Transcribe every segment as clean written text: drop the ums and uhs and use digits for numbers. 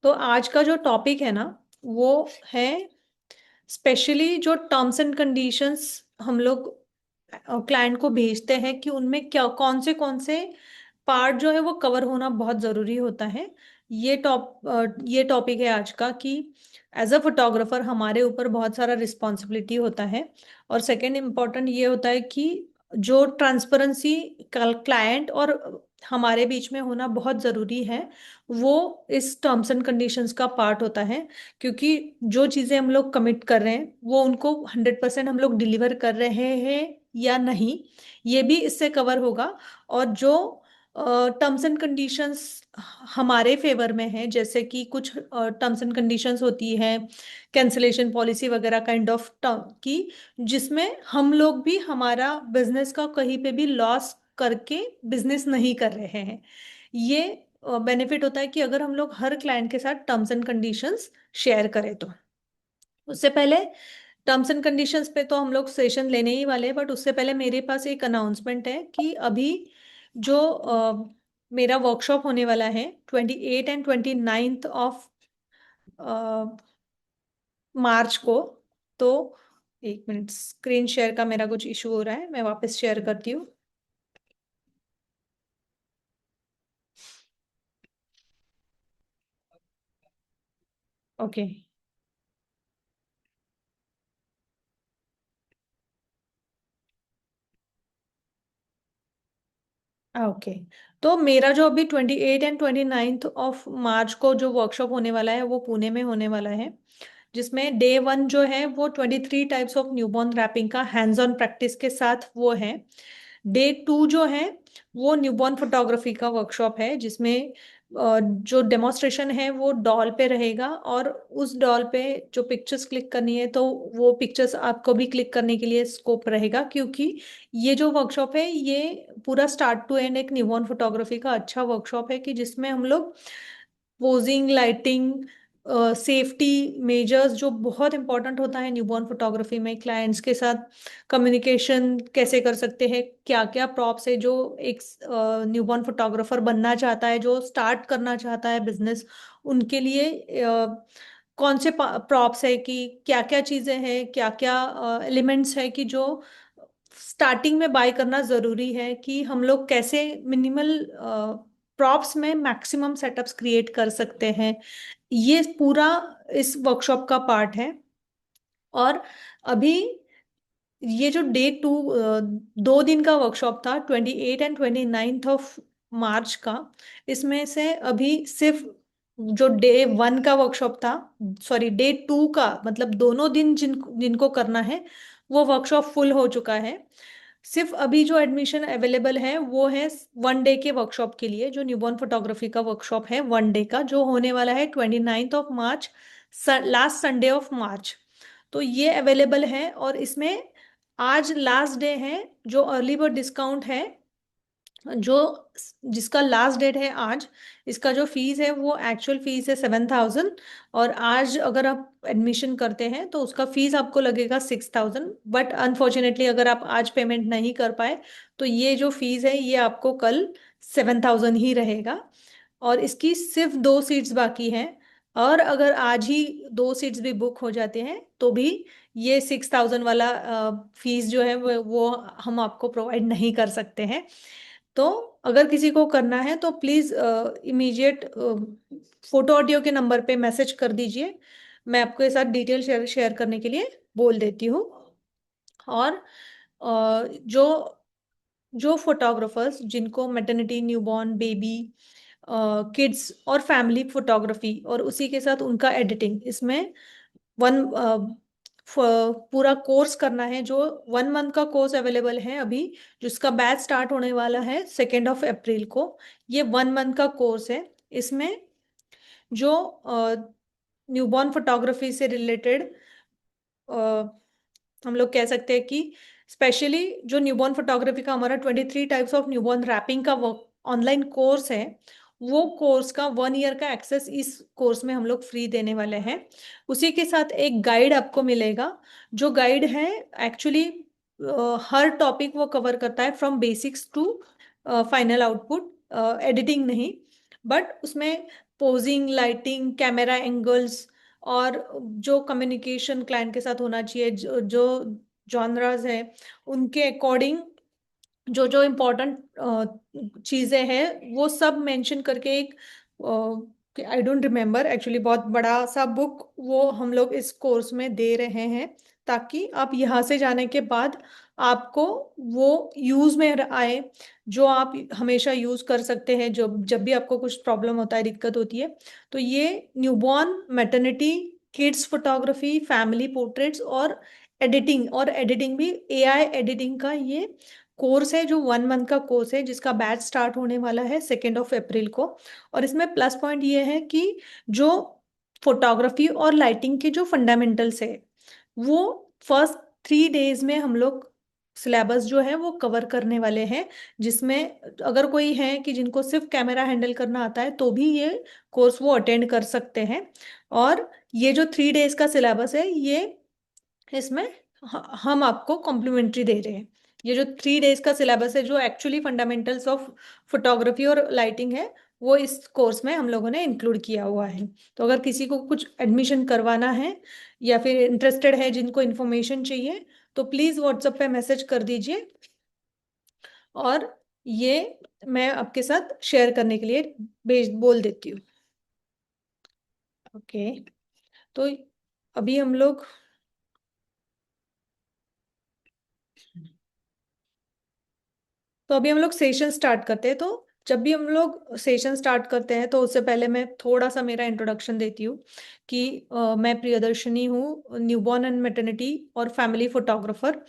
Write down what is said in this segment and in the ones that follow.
तो आज का जो टॉपिक है ना, वो है स्पेशली जो टर्म्स एंड कंडीशंस हम लोग क्लाइंट को भेजते हैं कि उनमें क्या कौन से पार्ट जो है वो कवर होना बहुत ज़रूरी होता है। ये टॉपिक है आज का कि एज अ फोटोग्राफर हमारे ऊपर बहुत सारा रिस्पॉन्सिबिलिटी होता है। और सेकंड इम्पॉर्टेंट ये होता है कि जो ट्रांसपेरेंसी क्लाइंट और हमारे बीच में होना बहुत ज़रूरी है, वो इस टर्म्स एंड कंडीशंस का पार्ट होता है। क्योंकि जो चीज़ें हम लोग कमिट कर रहे हैं वो उनको 100% हम लोग डिलीवर कर रहे हैं या नहीं, ये भी इससे कवर होगा। और जो टर्म्स एंड कंडीशंस हमारे फेवर में है, जैसे कि कुछ टर्म्स एंड कंडीशंस होती है कैंसलेशन पॉलिसी वगैरह काइंड ऑफ टर्म की, जिसमें हम लोग भी हमारा बिजनेस का कहीं पे भी लॉस करके बिजनेस नहीं कर रहे हैं। ये बेनिफिट होता है कि अगर हम लोग हर क्लाइंट के साथ टर्म्स एंड कंडीशंस शेयर करें तो। उससे पहले टर्म्स एंड कंडीशंस पे तो हम लोग सेशन लेने ही वाले हैं, बट उससे पहले मेरे पास एक अनाउंसमेंट है कि अभी जो मेरा वर्कशॉप होने वाला है 28 एंड 29 ऑफ मार्च को। तो एक मिनट, स्क्रीन शेयर का मेरा कुछ इशू हो रहा है, मैं वापस शेयर करती हूँ। ओके। ओके। तो मेरा जो अभी 28 एंड 29 ऑफ मार्च को जो वर्कशॉप होने वाला है वो पुणे में होने वाला है, जिसमें डे 1 जो है वो 23 टाइप्स ऑफ न्यूबॉर्न रैपिंग का हैंड्स ऑन प्रैक्टिस के साथ वो है। डे 2 जो है वो न्यूबॉर्न फोटोग्राफी का वर्कशॉप है, जिसमें जो डेमोन्स्ट्रेशन है वो डॉल पे रहेगा, और उस डॉल पे जो पिक्चर्स क्लिक करनी है तो वो पिक्चर्स आपको भी क्लिक करने के लिए स्कोप रहेगा। क्योंकि ये जो वर्कशॉप है ये पूरा स्टार्ट टू एंड एक न्यूबॉर्न फोटोग्राफी का अच्छा वर्कशॉप है, कि जिसमें हम लोग पोजिंग, लाइटिंग, सेफ्टी मेजर्स जो बहुत इंपॉर्टेंट होता है न्यूबॉर्न फोटोग्राफी में, क्लाइंट्स के साथ कम्युनिकेशन कैसे कर सकते हैं, क्या क्या प्रॉप्स है जो एक न्यूबॉर्न फोटोग्राफर बनना चाहता है, जो स्टार्ट करना चाहता है बिजनेस, उनके लिए कौन से प्रॉप्स है, कि क्या क्या चीज़ें हैं, क्या क्या एलिमेंट्स है कि जो स्टार्टिंग में बाय करना ज़रूरी है, कि हम लोग कैसे मिनिमल प्रॉप्स में मैक्सिमम सेटअप्स क्रिएट कर सकते हैं। ये पूरा इस वर्कशॉप का पार्ट है। और अभी ये जो डे 2, 2 दिन का वर्कशॉप था 28 एंड 29 ऑफ मार्च का, इसमें से अभी सिर्फ जो डे 1 का वर्कशॉप था, सॉरी डे 2 का, मतलब दोनों दिन जिनको करना है वो वर्कशॉप फुल हो चुका है। सिर्फ अभी जो एडमिशन अवेलेबल है वो है 1 डे के वर्कशॉप के लिए, जो न्यूबॉर्न फोटोग्राफी का वर्कशॉप है 1 डे का, जो होने वाला है 29 of March, last Sunday of March. तो ये अवेलेबल है, और इसमें आज लास्ट डे है। जो अर्ली बर्ड डिस्काउंट है, जो जिसका लास्ट डेट है आज, इसका जो फीस है वो एक्चुअल फीस है 7,000। और आज अगर आप एडमिशन करते हैं तो उसका फीस आपको लगेगा 6,000। बट अनफॉर्चुनेटली अगर आप आज पेमेंट नहीं कर पाए तो ये जो फीस है ये आपको कल 7,000 ही रहेगा। और इसकी सिर्फ 2 सीट्स बाकी हैं, और अगर आज ही 2 सीट्स भी बुक हो जाते हैं तो भी ये 6,000 वाला फीस जो है वो हम आपको प्रोवाइड नहीं कर सकते हैं। तो अगर किसी को करना है तो प्लीज़ इमीडिएट फोटो ऑडियो के नंबर पे मैसेज कर दीजिए, मैं आपके साथ डिटेल शेयर शेयर करने के लिए बोल देती हूँ। और जो जो फोटोग्राफर्स जिनको मैटरनिटी, न्यूबॉर्न, बेबी, किड्स और फैमिली फोटोग्राफी और उसी के साथ उनका एडिटिंग, इसमें वन पूरा कोर्स करना है, जो 1 मंथ का कोर्स अवेलेबल है अभी, जिसका बैच स्टार्ट होने वाला है 2 अप्रैल को। ये 1 मंथ का कोर्स है। इसमें जो न्यूबॉर्न फोटोग्राफी से रिलेटेड हम लोग कह सकते हैं कि स्पेशली जो न्यूबॉर्न फोटोग्राफी का हमारा 23 टाइप्स ऑफ न्यूबॉर्न रैपिंग का ऑनलाइन कोर्स है, वो कोर्स का 1 ईयर का एक्सेस इस कोर्स में हम लोग फ्री देने वाले हैं। उसी के साथ एक गाइड आपको मिलेगा, जो गाइड है एक्चुअली हर टॉपिक वो कवर करता है, from basics to final output, editing नहीं, बट उसमें पोजिंग, लाइटिंग, कैमरा एंगल्स, और जो कम्युनिकेशन क्लाइंट के साथ होना चाहिए, जो जॉनरास है, उनके अकॉर्डिंग जो जो इम्पोर्टेंट चीजें हैं वो सब मेंशन करके एक, आई डोंट रिमेम्बर एक्चुअली, बहुत बड़ा सा बुक वो हम लोग इस कोर्स में दे रहे हैं, ताकि आप यहाँ से जाने के बाद आपको वो यूज में आए, जो आप हमेशा यूज कर सकते हैं, जब जब भी आपको कुछ प्रॉब्लम होता है, दिक्कत होती है। तो ये newborn maternity, kids photography, family portraits और एडिटिंग भी, एआई एडिटिंग का ये कोर्स है, जो 1 मंथ का कोर्स है, जिसका बैच स्टार्ट होने वाला है 2 अप्रैल को। और इसमें प्लस पॉइंट ये है कि जो फोटोग्राफी और लाइटिंग के जो फंडामेंटल्स है, वो फर्स्ट 3 डेज में हम लोग सिलेबस जो है वो कवर करने वाले हैं, जिसमें अगर कोई है कि जिनको सिर्फ कैमरा हैंडल करना आता है, तो भी ये कोर्स वो अटेंड कर सकते हैं। और ये जो 3 डेज का सिलेबस है, ये इसमें हम आपको कॉम्प्लीमेंट्री दे रहे हैं। ये जो 3 डेज का सिलेबस है, जो एक्चुअली फंडामेंटल्स ऑफ फोटोग्राफी और लाइटिंग है, वो इस कोर्स में हम लोगों ने इंक्लूड किया हुआ है। तो अगर किसी को कुछ एडमिशन करवाना है या फिर इंटरेस्टेड है, जिनको इन्फॉर्मेशन चाहिए, तो प्लीज़ व्हाट्सएप पे मैसेज कर दीजिए, और ये मैं आपके साथ शेयर करने के लिए भेज बोल देती हूँ। ओके। तो अभी हम लोग सेशन स्टार्ट करते हैं। तो जब भी हम लोग सेशन स्टार्ट करते हैं, तो उससे पहले मैं थोड़ा सा मेरा इंट्रोडक्शन देती हूँ कि मैं प्रियदर्शनी हूँ, न्यूबॉर्न एंड मैटरनिटी और फैमिली फोटोग्राफर।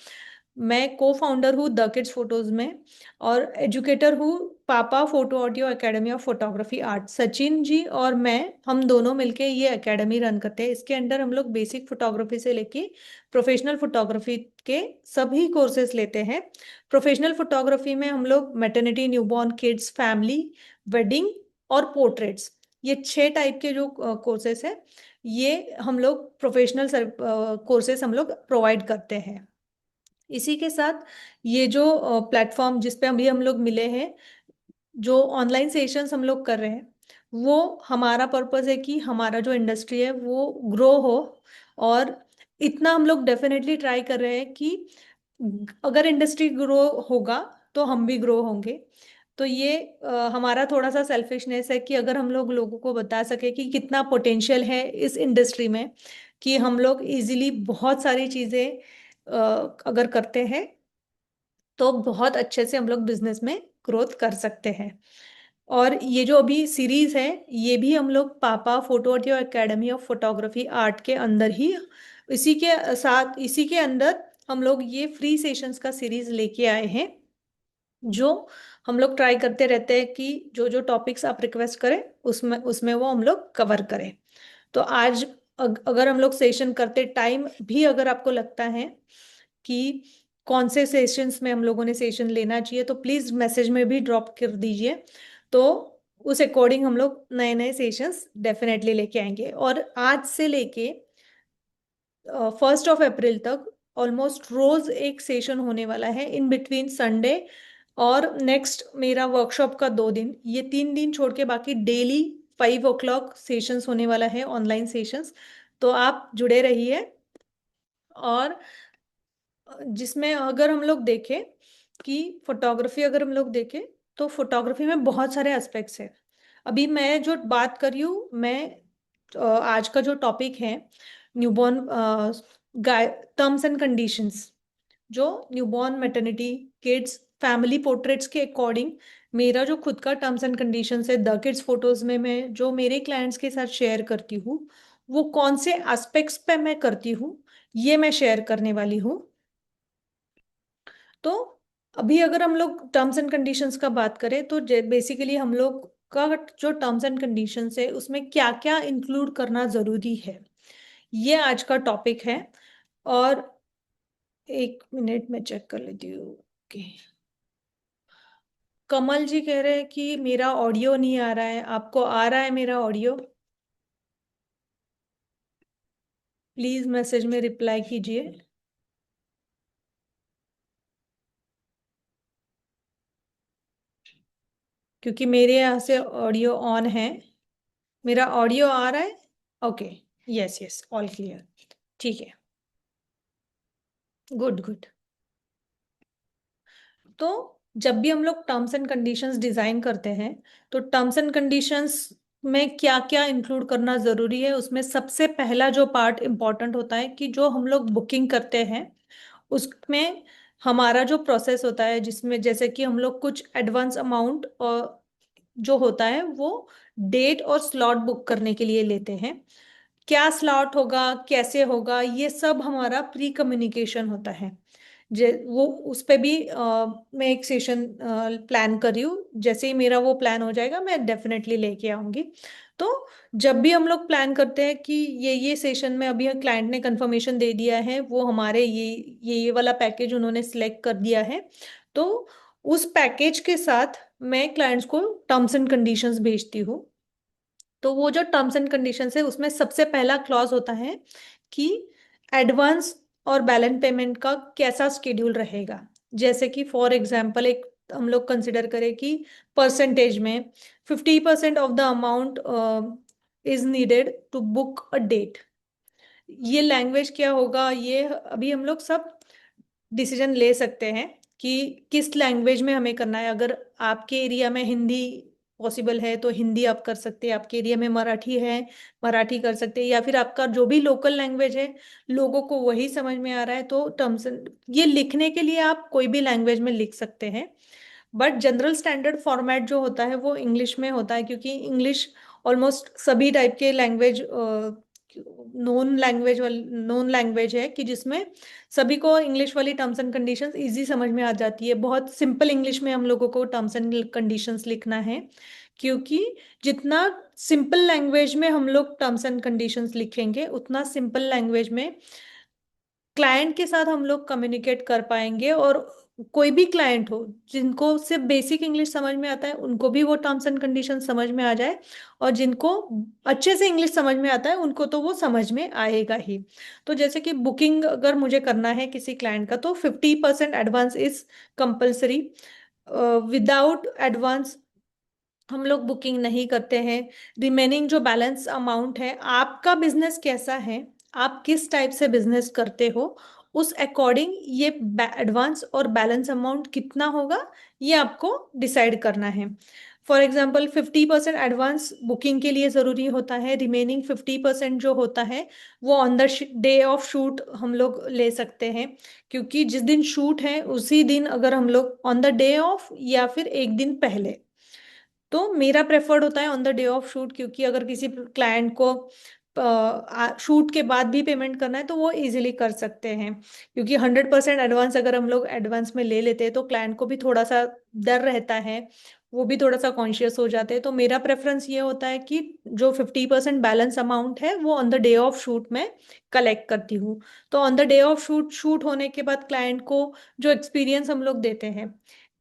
मैं को फाउंडर हूँ द किड्स फोटोज में, और एजुकेटर हूँ पापा photo audio academy of photography art. Sachin ji और मैं, हम दोनों मिलके ये एकेडमी रन करते हैं। इसके अंडर हम लोग बेसिक फोटोग्राफी से लेके प्रोफेशनल फोटोग्राफी के सभी कोर्सेज लेते हैं। प्रोफेशनल फोटोग्राफी में हम लोग maternity, newborn, kids, family, wedding और पोर्ट्रेट्स, ये 6 टाइप के जो कोर्सेस हैं, ये हम लोग प्रोफेशनल कोर्सेस हम लोग प्रोवाइड करते हैं। इसी के साथ ये जो प्लेटफॉर्म जिस पे अभी हम लोग मिले हैं, जो ऑनलाइन सेशंस हम लोग कर रहे हैं, वो हमारा पर्पस है कि हमारा जो इंडस्ट्री है वो ग्रो हो। और इतना हम लोग डेफिनेटली ट्राई कर रहे हैं कि अगर इंडस्ट्री ग्रो होगा, तो हम भी ग्रो होंगे। तो ये हमारा थोड़ा सा सेल्फिशनेस है कि अगर हम लोग लोगों को बता सके कि कितना पोटेंशियल है इस इंडस्ट्री में, कि हम लोग इजीली बहुत सारी चीज़ें अगर करते हैं, तो बहुत अच्छे से हम लोग बिजनेस में ग्रोथ कर सकते हैं। और ये जो अभी सीरीज है, ये भी हम लोग पापा photo audio academy of photography art के अंदर ही, इसी के साथ, इसी के अंदर हम लोग ये फ्री सेशंस का सीरीज लेके आए हैं, जो हम लोग ट्राई करते रहते हैं कि जो जो टॉपिक्स आप रिक्वेस्ट करें, उसमें उसमें वो हम लोग कवर करें। तो आज अगर हम लोग सेशन करते टाइम भी अगर आपको लगता है कि कौन से सेशंस में हम लोगों ने सेशन लेना चाहिए, तो प्लीज मैसेज में भी ड्रॉप कर दीजिए। तो उस अकॉर्डिंग हम लोग नए नए सेशंस डेफिनेटली लेके आएंगे। और आज से लेके 1 अप्रैल तक ऑलमोस्ट रोज एक सेशन होने वाला है, इन बिटवीन संडे और नेक्स्ट मेरा वर्कशॉप का 2 दिन, ये 3 दिन छोड़ के बाकी डेली 5 o'clock सेशंस होने वाला है, ऑनलाइन सेशंस। तो आप जुड़े रहिए। और जिसमें अगर हम लोग देखें कि फोटोग्राफी अगर हम लोग देखें, तो फोटोग्राफी में बहुत सारे एस्पेक्ट्स हैं। अभी मैं जो बात कर रही हूँ, मैं आज का जो टॉपिक है, न्यूबॉर्न टर्म्स एंड कंडीशंस, जो newborn maternity, kids, family portraits के अकॉर्डिंग मेरा जो खुद का टर्म्स एंड कंडीशंस है द किड्स फोटोज में, मैं जो मेरे क्लाइंट्स के साथ शेयर करती हूँ, वो कौन से एस्पेक्ट्स पे मैं करती हूँ, ये मैं शेयर करने वाली हूँ। तो अभी अगर हम लोग टर्म्स एंड कंडीशंस का बात करें, तो बेसिकली हम लोग का जो टर्म्स एंड कंडीशंस है, उसमें क्या क्या इंक्लूड करना जरूरी है, ये आज का टॉपिक है। और 1 मिनट में चेक कर लेती हूँ। ओके। कमल जी कह रहे हैं कि मेरा ऑडियो नहीं आ रहा है, आपको आ रहा है मेरा ऑडियो? प्लीज मैसेज में रिप्लाई कीजिए, क्योंकि मेरे यहाँ से ऑडियो ऑन है। मेरा ऑडियो आ रहा है? Okay. Yes yes, all clear. ठीक है। Good good. तो जब भी हम लोग टर्म्स एंड कंडीशंस डिजाइन करते हैं, तो टर्म्स एंड कंडीशंस में क्या क्या इंक्लूड करना जरूरी है, उसमें सबसे पहला जो पार्ट इंपॉर्टेंट होता है कि जो हम लोग बुकिंग करते हैं उसमें हमारा जो प्रोसेस होता है, जिसमें जैसे कि हम लोग कुछ एडवांस अमाउंट और जो होता है वो डेट और स्लॉट बुक करने के लिए लेते हैं। क्या स्लॉट होगा, कैसे होगा, ये सब हमारा प्री कम्युनिकेशन होता है। जे वो उस पे भी मैं एक सेशन प्लान कर रही हूँ। जैसे ही मेरा वो प्लान हो जाएगा मैं डेफिनेटली लेके आऊंगी। तो जब भी हम लोग प्लान करते हैं कि ये सेशन में अभी क्लाइंट ने कंफर्मेशन दे दिया है, वो हमारे ये वाला पैकेज उन्होंने सिलेक्ट कर दिया है, तो उस पैकेज के साथ मैं क्लाइंट्स को टर्म्स एंड कंडीशंस भेजती हूँ। तो वो जो टर्म्स एंड कंडीशंस है उसमें सबसे पहला क्लॉज होता है कि एडवांस और बैलेंस पेमेंट का कैसा स्केड्यूल रहेगा। जैसे कि फॉर एग्जांपल एक हम लोग कंसिडर करें कि परसेंटेज में 50% of the amount is needed to book a date. ये लैंग्वेज क्या होगा, ये अभी हम लोग सब डिसीजन ले सकते हैं कि किस लैंग्वेज में हमें करना है। अगर आपके एरिया में हिंदी पॉसिबल है तो हिंदी आप कर सकते हैं, आपके एरिया में मराठी है मराठी कर सकते हैं, या फिर आपका जो भी लोकल लैंग्वेज है लोगों को वही समझ में आ रहा है तो टर्म्स ये लिखने के लिए आप कोई भी लैंग्वेज में लिख सकते हैं। बट जनरल स्टैंडर्ड फॉर्मेट जो होता है वो इंग्लिश में होता है, क्योंकि इंग्लिश ऑलमोस्ट सभी टाइप के लैंग्वेज नोन लैंग्वेज है कि जिसमें सभी को इंग्लिश वाली टर्म्स एंड कंडीशंस इजी समझ में आ जाती है। बहुत सिंपल इंग्लिश में हम लोगों को टर्म्स एंड कंडीशंस लिखना है, क्योंकि जितना सिंपल लैंग्वेज में हम लोग टर्म्स एंड कंडीशंस लिखेंगे उतना सिंपल लैंग्वेज में क्लाइंट के साथ हम लोग कम्युनिकेट कर पाएंगे। और कोई भी क्लाइंट हो जिनको सिर्फ बेसिक इंग्लिश समझ में आता है उनको भी वो टर्म्स एंड कंडीशन समझ में आ जाए, और जिनको अच्छे से इंग्लिश समझ में आता है उनको तो वो समझ में आएगा ही। तो जैसे कि बुकिंग अगर मुझे करना है किसी क्लाइंट का तो 50% advance is compulsory. Without advance हम लोग बुकिंग नहीं करते हैं। रिमेनिंग जो बैलेंस अमाउंट है, आपका बिजनेस कैसा है, आप किस टाइप से बिजनेस करते हो, उस अकॉर्डिंग ये एडवांस और बैलेंस अमाउंट कितना होगा ये आपको डिसाइड करना है। फॉर एग्जाम्पल 50% एडवांस बुकिंग के लिए ज़रूरी होता है, रिमेनिंग 50% जो होता है वो on the day of shoot हम लोग ले सकते हैं। क्योंकि जिस दिन शूट है उसी दिन अगर हम लोग ऑन द डे ऑफ या फिर एक दिन पहले, तो मेरा प्रेफर्ड होता है on the day of shoot. क्योंकि अगर किसी क्लाइंट को शूट के बाद भी पेमेंट करना है तो वो इजीली कर सकते हैं। क्योंकि 100% एडवांस अगर हम लोग एडवांस में ले लेते हैं तो क्लाइंट को भी थोड़ा सा डर रहता है, वो भी थोड़ा सा कॉन्शियस हो जाते हैं। तो मेरा प्रेफरेंस ये होता है कि जो 50% बैलेंस अमाउंट है वो on the day of shoot में कलेक्ट करती हूँ। तो on the day of shoot shoot होने के बाद क्लाइंट को जो एक्सपीरियंस हम लोग देते हैं,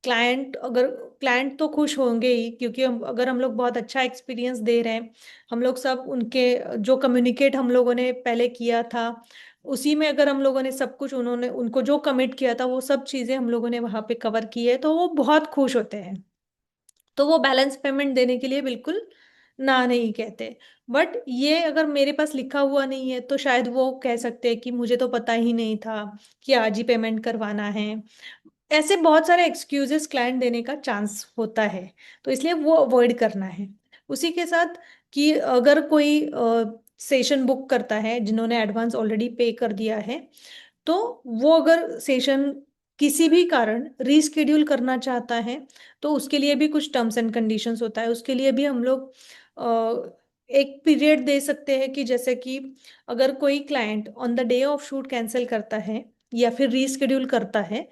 क्लाइंट तो खुश होंगे ही, क्योंकि अगर हम लोग बहुत अच्छा एक्सपीरियंस दे रहे हैं, हम लोग सब उनके जो कम्युनिकेट हम लोगों ने पहले किया था उसी में अगर हम लोगों ने सब कुछ उन्होंने उनको जो कमिट किया था वो सब चीजें हम लोगों ने वहां पे कवर की है, तो वो बहुत खुश होते हैं। तो वो बैलेंस पेमेंट देने के लिए बिल्कुल ना नहीं कहते। बट ये अगर मेरे पास लिखा हुआ नहीं है तो शायद वो कह सकते हैं कि मुझे तो पता ही नहीं था कि आज ही पेमेंट करवाना है। ऐसे बहुत सारे एक्सक्यूजेस क्लाइंट देने का चांस होता है, तो इसलिए वो अवॉइड करना है। उसी के साथ कि अगर कोई सेशन बुक करता है जिन्होंने एडवांस ऑलरेडी पे कर दिया है, तो वो अगर सेशन किसी भी कारण रीस्केड्यूल करना चाहता है तो उसके लिए भी कुछ टर्म्स एंड कंडीशंस होता है। उसके लिए भी हम लोग एक पीरियड दे सकते हैं कि जैसे कि अगर कोई client on the day of shoot cancel करता है या फिर रीस्केड्यूल करता है,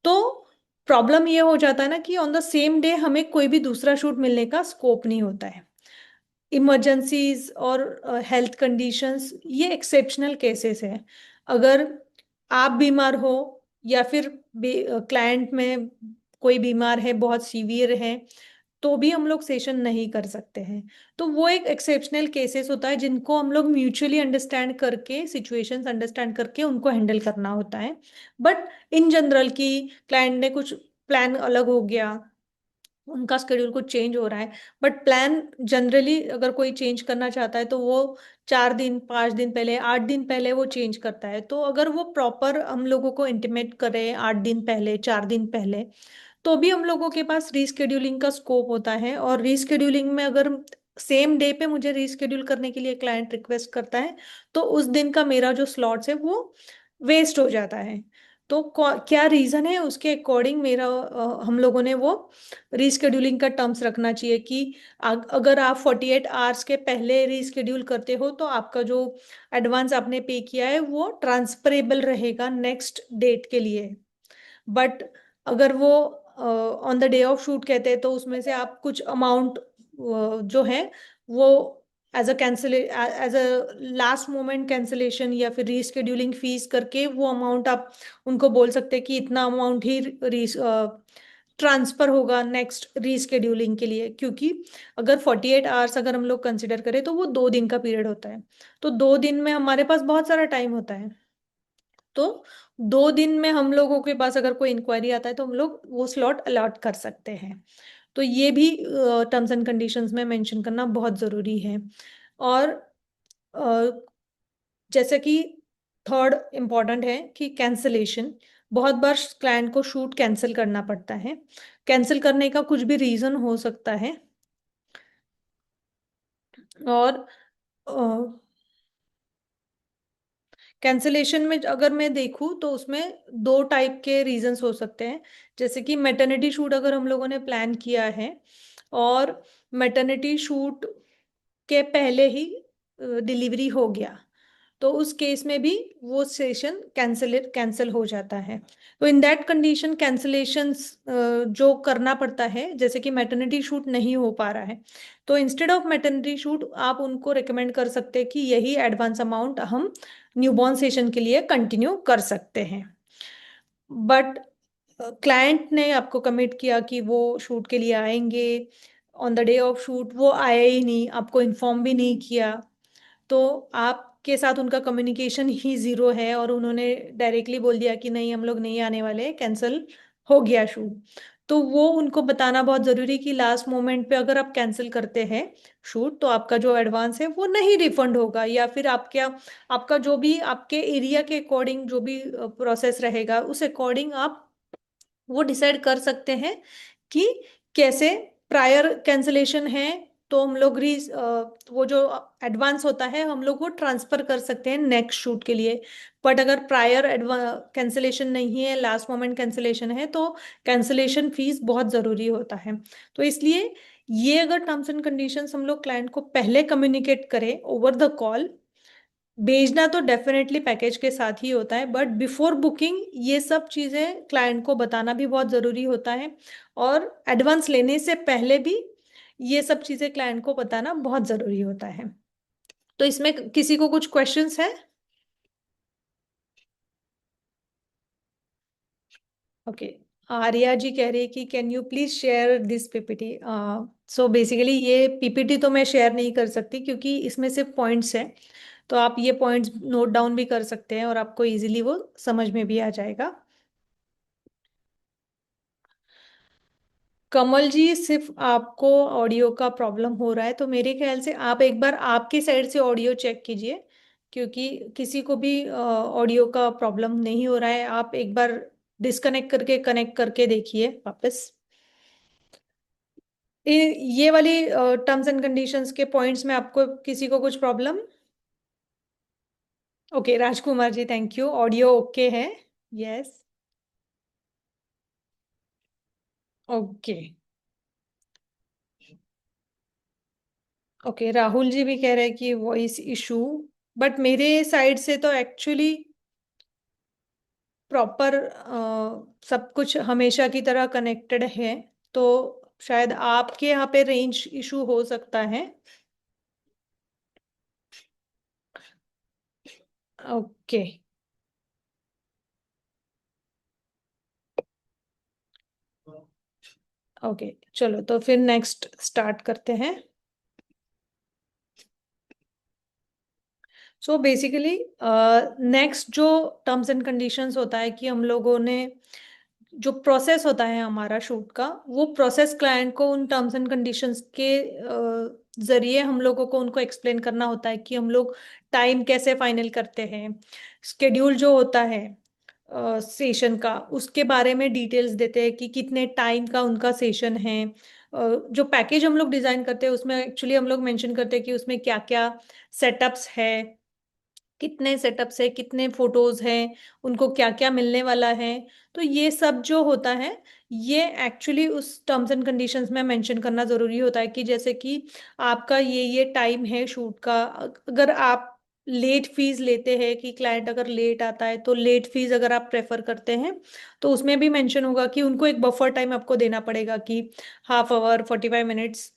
तो प्रॉब्लम ये हो जाता है ना कि ऑन द सेम डे हमें कोई भी दूसरा शूट मिलने का स्कोप नहीं होता है। इमरजेंसीज और हेल्थ कंडीशंस ये एक्सेप्शनल केसेस हैं। अगर आप बीमार हो या फिर क्लाइंट में कोई बीमार है बहुत सीवियर है तो भी हम लोग सेशन नहीं कर सकते हैं। तो वो एक एक्सेप्शनल केसेस होता है जिनको हम लोग म्यूचुअली अंडरस्टैंड करके सिचुएशंस अंडरस्टैंड करके उनको हैंडल करना होता है। बट इन जनरल की क्लाइंट ने कुछ प्लान अलग हो गया उनका स्केड्यूल कुछ चेंज हो रहा है। बट प्लान जनरली अगर कोई चेंज करना चाहता है तो वो 4 दिन 5 दिन पहले 8 दिन पहले वो चेंज करता है। तो अगर वो प्रॉपर हम लोगों को इंटीमेट करे 8 दिन पहले 4 दिन पहले, तो भी हम लोगों के पास रीस्केड्यूलिंग का स्कोप होता है। और रीस्केड्यूलिंग में अगर सेम डे पे मुझे रीस्केड्यूल करने के लिए क्लाइंट रिक्वेस्ट करता है, तो उस दिन का मेरा जो स्लॉट्स है वो वेस्ट हो जाता है। तो क्या रीजन है उसके अकॉर्डिंग मेरा हम लोगों ने वो रीस्केड्यूलिंग का टर्म्स रखना चाहिए कि अगर आप 48 आवर्स के पहले रीस्केड्यूल करते हो तो आपका जो एडवांस आपने पे किया है वो ट्रांसफरेबल रहेगा नेक्स्ट डेट के लिए। बट अगर वो on the day of shoot कहते हैं तो उसमें से आप कुछ अमाउंट जो है वो as a cancel as a last moment cancellation या फिर रीस्केड्यूलिंग फीस करके वो अमाउंट आप उनको बोल सकते हैं कि इतना अमाउंट ही ट्रांसफर होगा नेक्स्ट रीस्केड्यूलिंग के लिए। क्योंकि अगर 48 आवर्स अगर हम लोग कंसिडर करें तो वो 2 दिन का पीरियड होता है। तो 2 दिन में हमारे पास बहुत सारा टाइम होता है। तो 2 दिन में हम लोगों के पास अगर कोई इंक्वायरी आता है तो हम लोग वो स्लॉट अलॉट कर सकते हैं। तो ये भी टर्म्स एंड कंडीशंस में मेंशन करना बहुत ज़रूरी है। और अ, जैसे कि थर्ड इम्पॉर्टेंट है कि कैंसलेशन। बहुत बार क्लाइंट को शूट कैंसिल करना पड़ता है। कैंसिल करने का कुछ भी रीज़न हो सकता है। और कैंसलेशन में अगर मैं देखूँ तो उसमें 2 टाइप के रीजंस हो सकते हैं। जैसे कि मैटरनिटी शूट अगर हम लोगों ने प्लान किया है और मैटरनिटी शूट के पहले ही डिलीवरी हो गया, तो उस केस में भी वो सेशन कैंसिल हो जाता है। तो इन दैट कंडीशन कैंसिलेशंस जो करना पड़ता है, जैसे कि मैटरनिटी शूट नहीं हो पा रहा है, तो इंस्टेड ऑफ मैटरनिटी शूट आप उनको रिकमेंड कर सकते हैं कि यही एडवांस अमाउंट हम न्यूबॉर्न सेशन के लिए कंटिन्यू कर सकते हैं। बट क्लाइंट ने आपको कमिट किया कि वो शूट के लिए आएंगे, on the day of shoot वो आए ही नहीं, आपको इन्फॉर्म भी नहीं किया, तो आपके साथ उनका कम्युनिकेशन ही ज़ीरो है और उन्होंने डायरेक्टली बोल दिया कि नहीं हम लोग नहीं आने वाले, कैंसिल हो गया शूट। तो वो उनको बताना बहुत ज़रूरी कि लास्ट मोमेंट पे अगर आप कैंसिल करते हैं शूट तो आपका जो एडवांस है वो नहीं रिफंड होगा, या फिर आपका आपका जो भी आपके एरिया के अकॉर्डिंग जो भी प्रोसेस रहेगा उस अकॉर्डिंग आप वो डिसाइड कर सकते हैं कि कैसे। प्रायर कैंसलेशन है तो हम लोग वो जो एडवांस होता है हम लोग वो ट्रांसफर कर सकते हैं नेक्स्ट शूट के लिए। बट अगर प्रायर कैंसलेशन नहीं है, लास्ट मोमेंट कैंसलेशन है, तो कैंसलेशन फीस बहुत ज़रूरी होता है। तो इसलिए ये अगर टर्म्स एंड कंडीशंस हम लोग क्लाइंट को पहले कम्युनिकेट करें ओवर द कॉल, भेजना तो डेफिनेटली पैकेज के साथ ही होता है, बट बिफोर बुकिंग ये सब चीज़ें क्लाइंट को बताना भी बहुत ज़रूरी होता है। और एडवांस लेने से पहले भी ये सब चीज़ें क्लाइंट को बताना बहुत ज़रूरी होता है। तो इसमें किसी को कुछ क्वेश्चंस है? ओके, आर्या जी कह रही है कि can you please share this PPT. So basically ये पीपीटी तो मैं शेयर नहीं कर सकती क्योंकि इसमें सिर्फ पॉइंट्स हैं। तो आप ये पॉइंट्स नोट डाउन भी कर सकते हैं और आपको इजीली वो समझ में भी आ जाएगा। कमल जी, सिर्फ आपको ऑडियो का प्रॉब्लम हो रहा है तो मेरे ख्याल से आप एक बार आपकी साइड से ऑडियो चेक कीजिए, क्योंकि किसी को भी ऑडियो का प्रॉब्लम नहीं हो रहा है। आप एक बार डिस्कनेक्ट करके कनेक्ट करके देखिए वापस। ये वाली टर्म्स एंड कंडीशंस के पॉइंट्स में आपको किसी को कुछ problem? Okay, Rajkumar ji thank you, audio okay है। Yes. Okay. Okay, Rahul ji भी कह रहे हैं कि वॉइस इशू, बट मेरे साइड से तो एक्चुअली प्रॉपर सब कुछ हमेशा की तरह कनेक्टेड है। तो शायद आपके यहाँ पे रेंज इशू हो सकता है। ओके। ओके, चलो तो फिर नेक्स्ट स्टार्ट करते हैं। सो बेसिकली नेक्स्ट जो टर्म्स एंड कंडीशंस होता है कि हम लोगों ने जो प्रोसेस होता है हमारा शूट का, वो प्रोसेस क्लाइंट को उन टर्म्स एंड कंडीशंस के जरिए हम लोगों को उनको एक्सप्लेन करना होता है कि हम लोग टाइम कैसे फाइनल करते हैं, स्केड्यूल जो होता है सेशन का उसके बारे में डिटेल्स देते हैं कि कितने टाइम का उनका सेशन है। जो पैकेज हम लोग डिजाइन करते हैं उसमें एक्चुअली हम लोग मेंशन करते हैं कि उसमें क्या क्या सेटअप्स है, कितने सेटअप्स है, कितने फोटोज हैं, उनको क्या क्या मिलने वाला है। तो ये सब जो होता है ये एक्चुअली उस टर्म्स एंड कंडीशंस में मेंशन करना जरूरी होता है कि जैसे कि आपका ये टाइम है शूट का। अगर आप लेट फीस लेते हैं कि क्लाइंट अगर लेट आता है तो लेट फीस अगर आप प्रेफर करते हैं तो उसमें भी मेंशन होगा कि उनको एक बफर टाइम आपको देना पड़ेगा कि हाफ आवर 45 मिनट्स।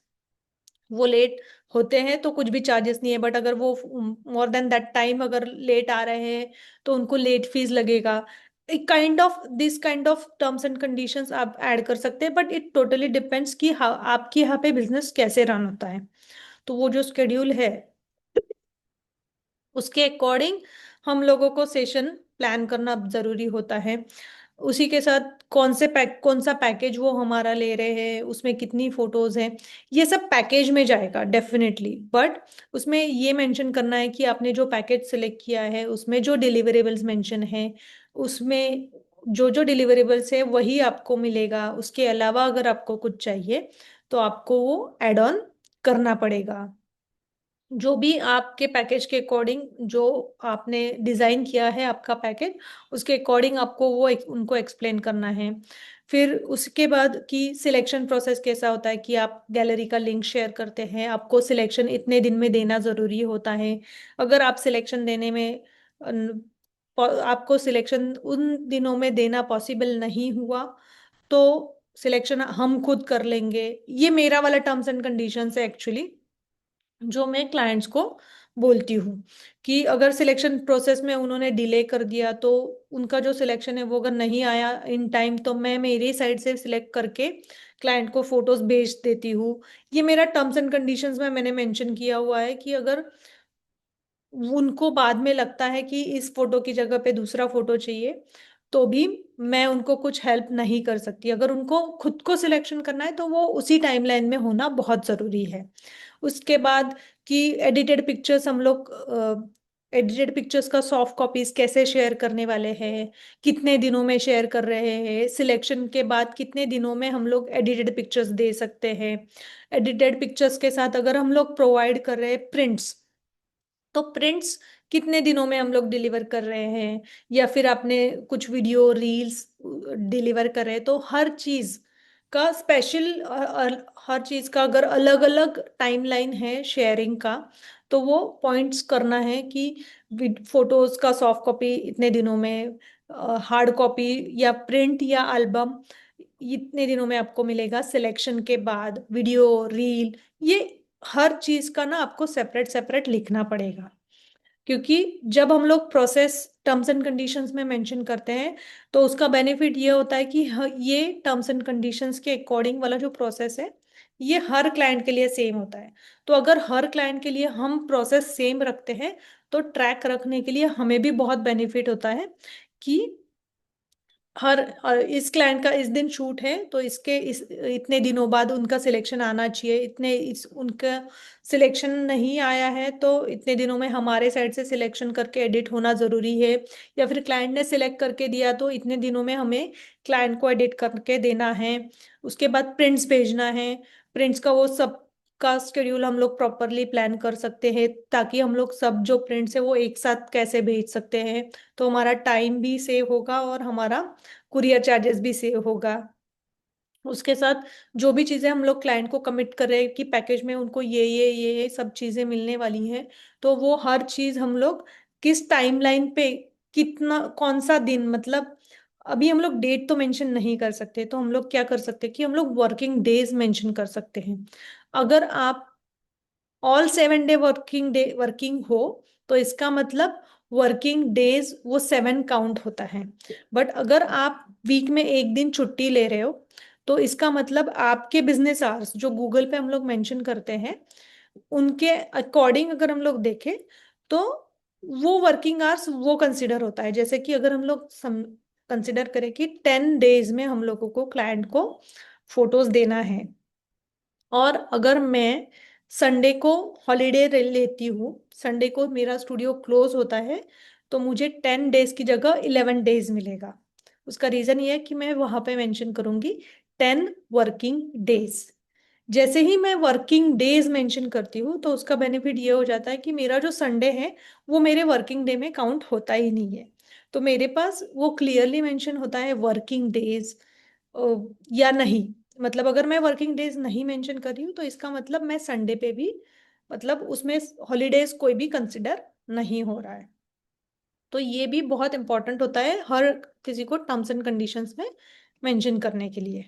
वो लेट होते हैं तो कुछ भी चार्जेस नहीं है, बट अगर वो मोर देन दैट टाइम अगर लेट आ रहे हैं तो उनको लेट फीस लगेगा। एक kind of terms and conditions आप ऐड कर सकते हैं, बट इट टोटली डिपेंड्स कि आपके यहाँ पे बिजनेस कैसे रन होता है। तो वो जो स्केड्यूल है उसके अकॉर्डिंग हम लोगों को सेशन प्लान करना जरूरी होता है। उसी के साथ कौन सा पैकेज वो हमारा ले रहे हैं, उसमें कितनी फोटोज हैं, ये सब पैकेज में जाएगा डेफिनेटली। बट उसमें ये मेंशन करना है कि आपने जो पैकेज सिलेक्ट किया है उसमें जो डिलीवरेबल्स मेंशन है, उसमें जो जो डिलीवरेबल्स है वही आपको मिलेगा। उसके अलावा अगर आपको कुछ चाहिए तो आपको वो एड ऑन करना पड़ेगा। जो भी आपके पैकेज के अकॉर्डिंग जो आपने डिजाइन किया है आपका पैकेज, उसके अकॉर्डिंग आपको वो उनको एक्सप्लेन करना है। फिर उसके बाद कि सिलेक्शन प्रोसेस कैसा होता है कि आप गैलरी का लिंक शेयर करते हैं, आपको सिलेक्शन इतने दिन में देना जरूरी होता है। अगर आप सिलेक्शन देने में आपको सिलेक्शन उन दिनों में देना पॉसिबल नहीं हुआ तो सिलेक्शन हम खुद कर लेंगे। ये मेरा वाला टर्म्स एंड कंडीशंस है एक्चुअली, जो मैं क्लाइंट्स को बोलती हूँ कि अगर सिलेक्शन प्रोसेस में उन्होंने डिले कर दिया तो उनका जो सिलेक्शन है वो अगर नहीं आया इन टाइम तो मैं मेरी साइड से सिलेक्ट करके क्लाइंट को फोटोज भेज देती हूँ। ये मेरा टर्म्स एंड कंडीशंस में मैंने मेंशन किया हुआ है कि अगर उनको बाद में लगता है कि इस फोटो की जगह पे दूसरा फोटो चाहिए तो भी मैं उनको कुछ हेल्प नहीं कर सकती। अगर उनको खुद को सिलेक्शन करना है तो वो उसी टाइमलाइन में होना बहुत जरूरी है। उसके बाद कि एडिटेड पिक्चर्स का सॉफ्ट कॉपीज कैसे शेयर करने वाले हैं, कितने दिनों में शेयर कर रहे हैं, सिलेक्शन के बाद कितने दिनों में हम लोग एडिटेड पिक्चर्स दे सकते हैं। एडिटेड पिक्चर्स के साथ अगर हम लोग प्रोवाइड कर रहे हैं प्रिंट्स तो प्रिंट्स कितने दिनों में हम लोग डिलीवर कर रहे हैं, या फिर आपने कुछ वीडियो रील्स डिलीवर कर रहे हैं तो हर चीज का हर चीज का अगर अलग अलग टाइमलाइन है शेयरिंग का तो वो पॉइंट्स करना है कि फोटोज का सॉफ्ट कॉपी इतने दिनों में, हार्ड कॉपी या प्रिंट या एल्बम इतने दिनों में आपको मिलेगा। सिलेक्शन के बाद वीडियो रील, ये हर चीज का ना आपको सेपरेट सेपरेट लिखना पड़ेगा। क्योंकि जब हम लोग प्रोसेस टर्म्स एंड कंडीशंस में मेंशन करते हैं तो उसका बेनिफिट ये होता है कि ये टर्म्स एंड कंडीशंस के अकॉर्डिंग वाला जो प्रोसेस है ये हर क्लाइंट के लिए सेम होता है। तो अगर हर क्लाइंट के लिए हम प्रोसेस सेम रखते हैं तो ट्रैक रखने के लिए हमें भी बहुत बेनिफिट होता है कि इस क्लाइंट का इस दिन शूट है तो इसके इस इतने दिनों बाद उनका सिलेक्शन आना चाहिए, इतने इस उनका सिलेक्शन नहीं आया है तो इतने दिनों में हमारे साइड से सिलेक्शन करके एडिट होना जरूरी है। या फिर क्लाइंट ने सिलेक्ट करके दिया तो इतने दिनों में हमें क्लाइंट को एडिट करके देना है। उसके बाद प्रिंट्स भेजना है, प्रिंट्स का वो सब का स्केड्यूल हम लोग प्रॉपरली प्लान कर सकते हैं ताकि हम लोग सब जो प्रिंट्स है वो एक साथ कैसे भेज सकते हैं। तो हमारा टाइम भी सेव होगा और हमारा कुरियर चार्जेस भी सेव होगा। उसके साथ जो भी चीजें हम लोग क्लाइंट को कमिट कर रहे हैं कि पैकेज में उनको ये सब चीजें मिलने वाली हैं तो वो हर चीज हम लोग किस टाइमलाइन पे कितना कौन सा दिन, मतलब अभी हम लोग डेट तो मेंशन नहीं कर सकते तो हम लोग क्या कर सकते हैं कि हम लोग वर्किंग डेज मेंशन कर सकते हैं। अगर आप ऑल 7 डे वर्किंग हो तो इसका मतलब वर्किंग डेज वो 7 काउंट होता है। बट अगर आप वीक में एक दिन छुट्टी ले रहे हो तो इसका मतलब आपके बिजनेस आवर्स जो गूगल पे हम लोग मेंशन करते हैं उनके अकॉर्डिंग अगर हम लोग देखें तो वो वर्किंग आवर्स वो कंसिडर होता है। जैसे कि अगर हम लोग कंसिडर करें कि 10 डेज में हम लोगों को क्लाइंट को फोटोज देना है, और अगर मैं संडे को हॉलीडे लेती हूँ, संडे को मेरा स्टूडियो क्लोज होता है, तो मुझे 10 डेज की जगह 11 डेज मिलेगा। उसका रीजन ये है कि मैं वहां पे मेंशन करूंगी 10 वर्किंग डेज। जैसे ही मैं वर्किंग डेज मेंशन करती हूँ, तो उसका बेनिफिट ये हो जाता है कि मेरा जो संडे है वो मेरे वर्किंग डे में काउंट होता ही नहीं है। तो मेरे पास वो क्लियरली मेंशन होता है वर्किंग डेज या नहीं। मतलब अगर मैं वर्किंग डेज नहीं मेंशन कर रही हूँ, तो इसका मतलब मैं संडे पे भी, मतलब उसमें हॉलीडेज कोई भी कंसिडर नहीं हो रहा है। तो ये भी बहुत इंपॉर्टेंट होता है हर किसी को टर्म्स एंड कंडीशंस में मेंशन करने के लिए।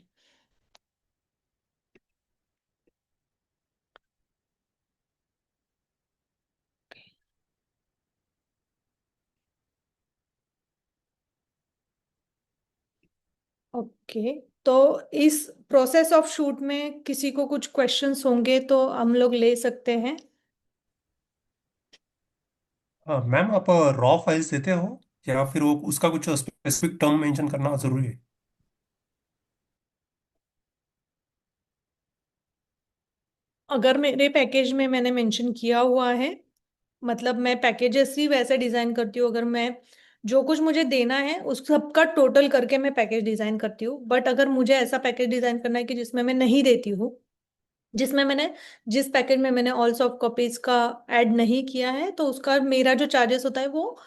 ओके, तो इस प्रोसेस ऑफ शूट में किसी को कुछ क्वेश्चंस होंगे तो हम लोग ले सकते हैं। मैम, आप रॉ फाइल्स देते हो या फिर वो उसका कुछ स्पेसिफिक टर्म मेंशन करना जरूरी है? अगर मेरे पैकेज में मैंने मेंशन किया हुआ है, मतलब मैं पैकेजेस ही वैसे डिजाइन करती हूँ, अगर मैं जो कुछ मुझे देना है उस सबका टोटल करके मैं पैकेज डिजाइन करती हूँ। बट अगर मुझे ऐसा पैकेज डिजाइन करना है कि जिसमें मैं नहीं देती हूँ, जिसमें मैंने जिस पैकेज में मैंने ऑल सॉफ्ट कॉपीज का ऐड नहीं किया है, तो उसका मेरा जो चार्जेस होता है वो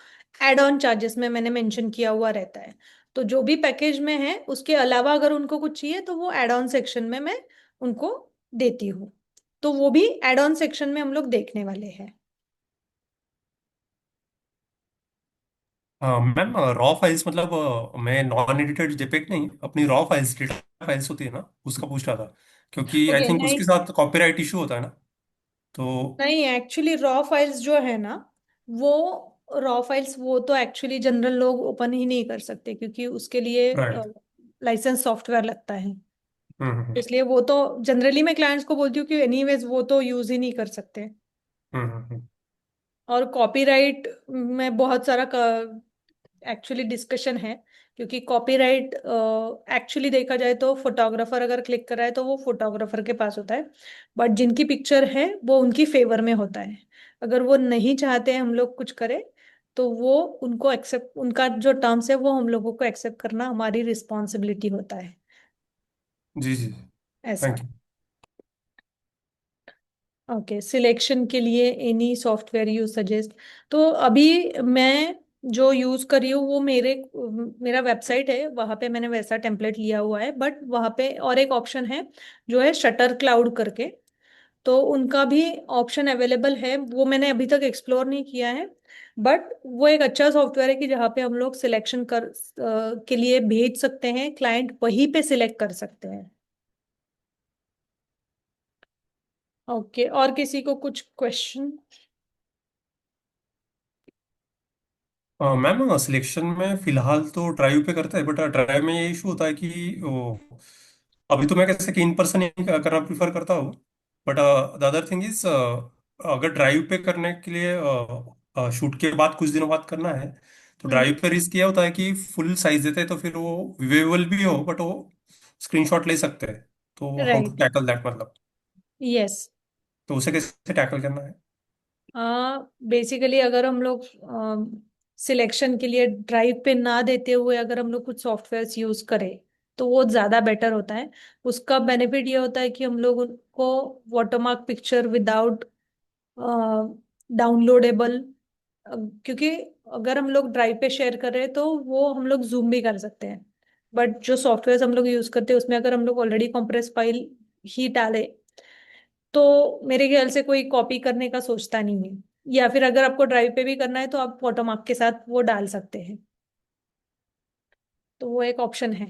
एड ऑन चार्जेस में मैंने मेंशन किया हुआ रहता है। तो जो भी पैकेज में है उसके अलावा अगर उनको कुछ चाहिए तो वो एड ऑन सेक्शन में मैं उनको देती हूँ। तो वो भी एड ऑन सेक्शन में हम लोग देखने वाले हैं। मैम, रॉ फाइल्स मतलब मैं नॉन एडिटेड जेपेग नहीं, अपनी रॉ फाइल्स, डेटा फाइल्स होती है ना, उसका पूछ रहा था। क्योंकि आई ओके, थिंक नहीं उसके साथ कॉपीराइट इशू होता है ना। तो नहीं, एक्चुअली रॉ फाइल्स जो है ना, वो रॉ फाइल्स वो तो एक्चुअली जनरल लोग ओपन ही नहीं कर सकते, क्योंकि उसके लिए राइट। लाइसेंस सॉफ्टवेयर लगता है। हम्म हम्म इसलिए वो तो जनरली मैं क्लाइंट्स को बोलती हूँ कि एनीवेज वो तो यूज ही नहीं कर सकते। हम्म हम्म, हम्म, और कॉपीराइट में बहुत सारा एक्चुअली डिस्कशन है, क्योंकि कॉपीराइट एक्चुअली देखा जाए तो फोटोग्राफर अगर क्लिक कर रहा है तो वो फोटोग्राफर के पास होता है, बट जिनकी पिक्चर है वो उनकी फेवर में होता है। अगर वो नहीं चाहते हैं हम लोग कुछ करें, तो वो उनको एक्सेप्ट, उनका जो टर्म्स है वो हम लोगों को एक्सेप्ट करना हमारी रिस्पॉन्सिबिलिटी होता है। जी जी। ऐसा। Thank you. ओके, सिलेक्शन के लिए एनी सॉफ्टवेयर यू सजेस्ट। तो अभी मैं जो यूज कर रही हूँ वो मेरा वेबसाइट है, वहां पे मैंने वैसा टेम्पलेट लिया हुआ है, बट वहां पे और एक ऑप्शन है जो है शटर क्लाउड करके। तो उनका भी ऑप्शन अवेलेबल है, वो मैंने अभी तक एक्सप्लोर नहीं किया है। बट वो एक अच्छा सॉफ्टवेयर है कि जहाँ पे हम लोग सिलेक्शन के लिए भेज सकते हैं, क्लाइंट वहीं पे सिलेक्ट कर सकते हैं। ओके, और किसी को कुछ क्वेश्चन? मैम, सिलेक्शन में फिलहाल तो ड्राइव पे करता है, बट ड्राइव में ये इशू होता है कि वो, अभी तो मैं कैसे कि इन पर्सन ही करना प्रीफर करता हूँ। But the other thing is, अगर ड्राइव पे करने के लिए शूट के बाद कुछ दिनों बाद करना है, तो हम्म। ड्राइव पे रिस्क ये होता है कि फुल साइज देते हैं तो फिर वो विवेबल भी हो, बट वो स्क्रीनशॉट ले सकते हैं। तो how to write. Tackle that, मतलब यस। तो उसे कैसे टैकल करना है? बेसिकली अगर हम लोग सिलेक्शन के लिए ड्राइव पे ना देते हुए अगर हम लोग कुछ सॉफ्टवेयर यूज करें, तो वो ज्यादा बेटर होता है। उसका बेनिफिट ये होता है कि हम लोग उनको वाटरमार्क पिक्चर विदाउट डाउनलोडेबल, क्योंकि अगर हम लोग ड्राइव पे शेयर कर रहे हैं तो वो हम लोग जूम भी कर सकते हैं। बट जो सॉफ्टवेयर हम लोग यूज करते हैं उसमें अगर हम लोग ऑलरेडी कंप्रेस फाइल ही डाले, तो मेरे ख्याल से कोई कॉपी करने का सोचता नहीं है। या फिर अगर आपको ड्राइव पे भी करना है तो आप वाटरमार्क के साथ वो डाल सकते हैं। तो वो एक ऑप्शन है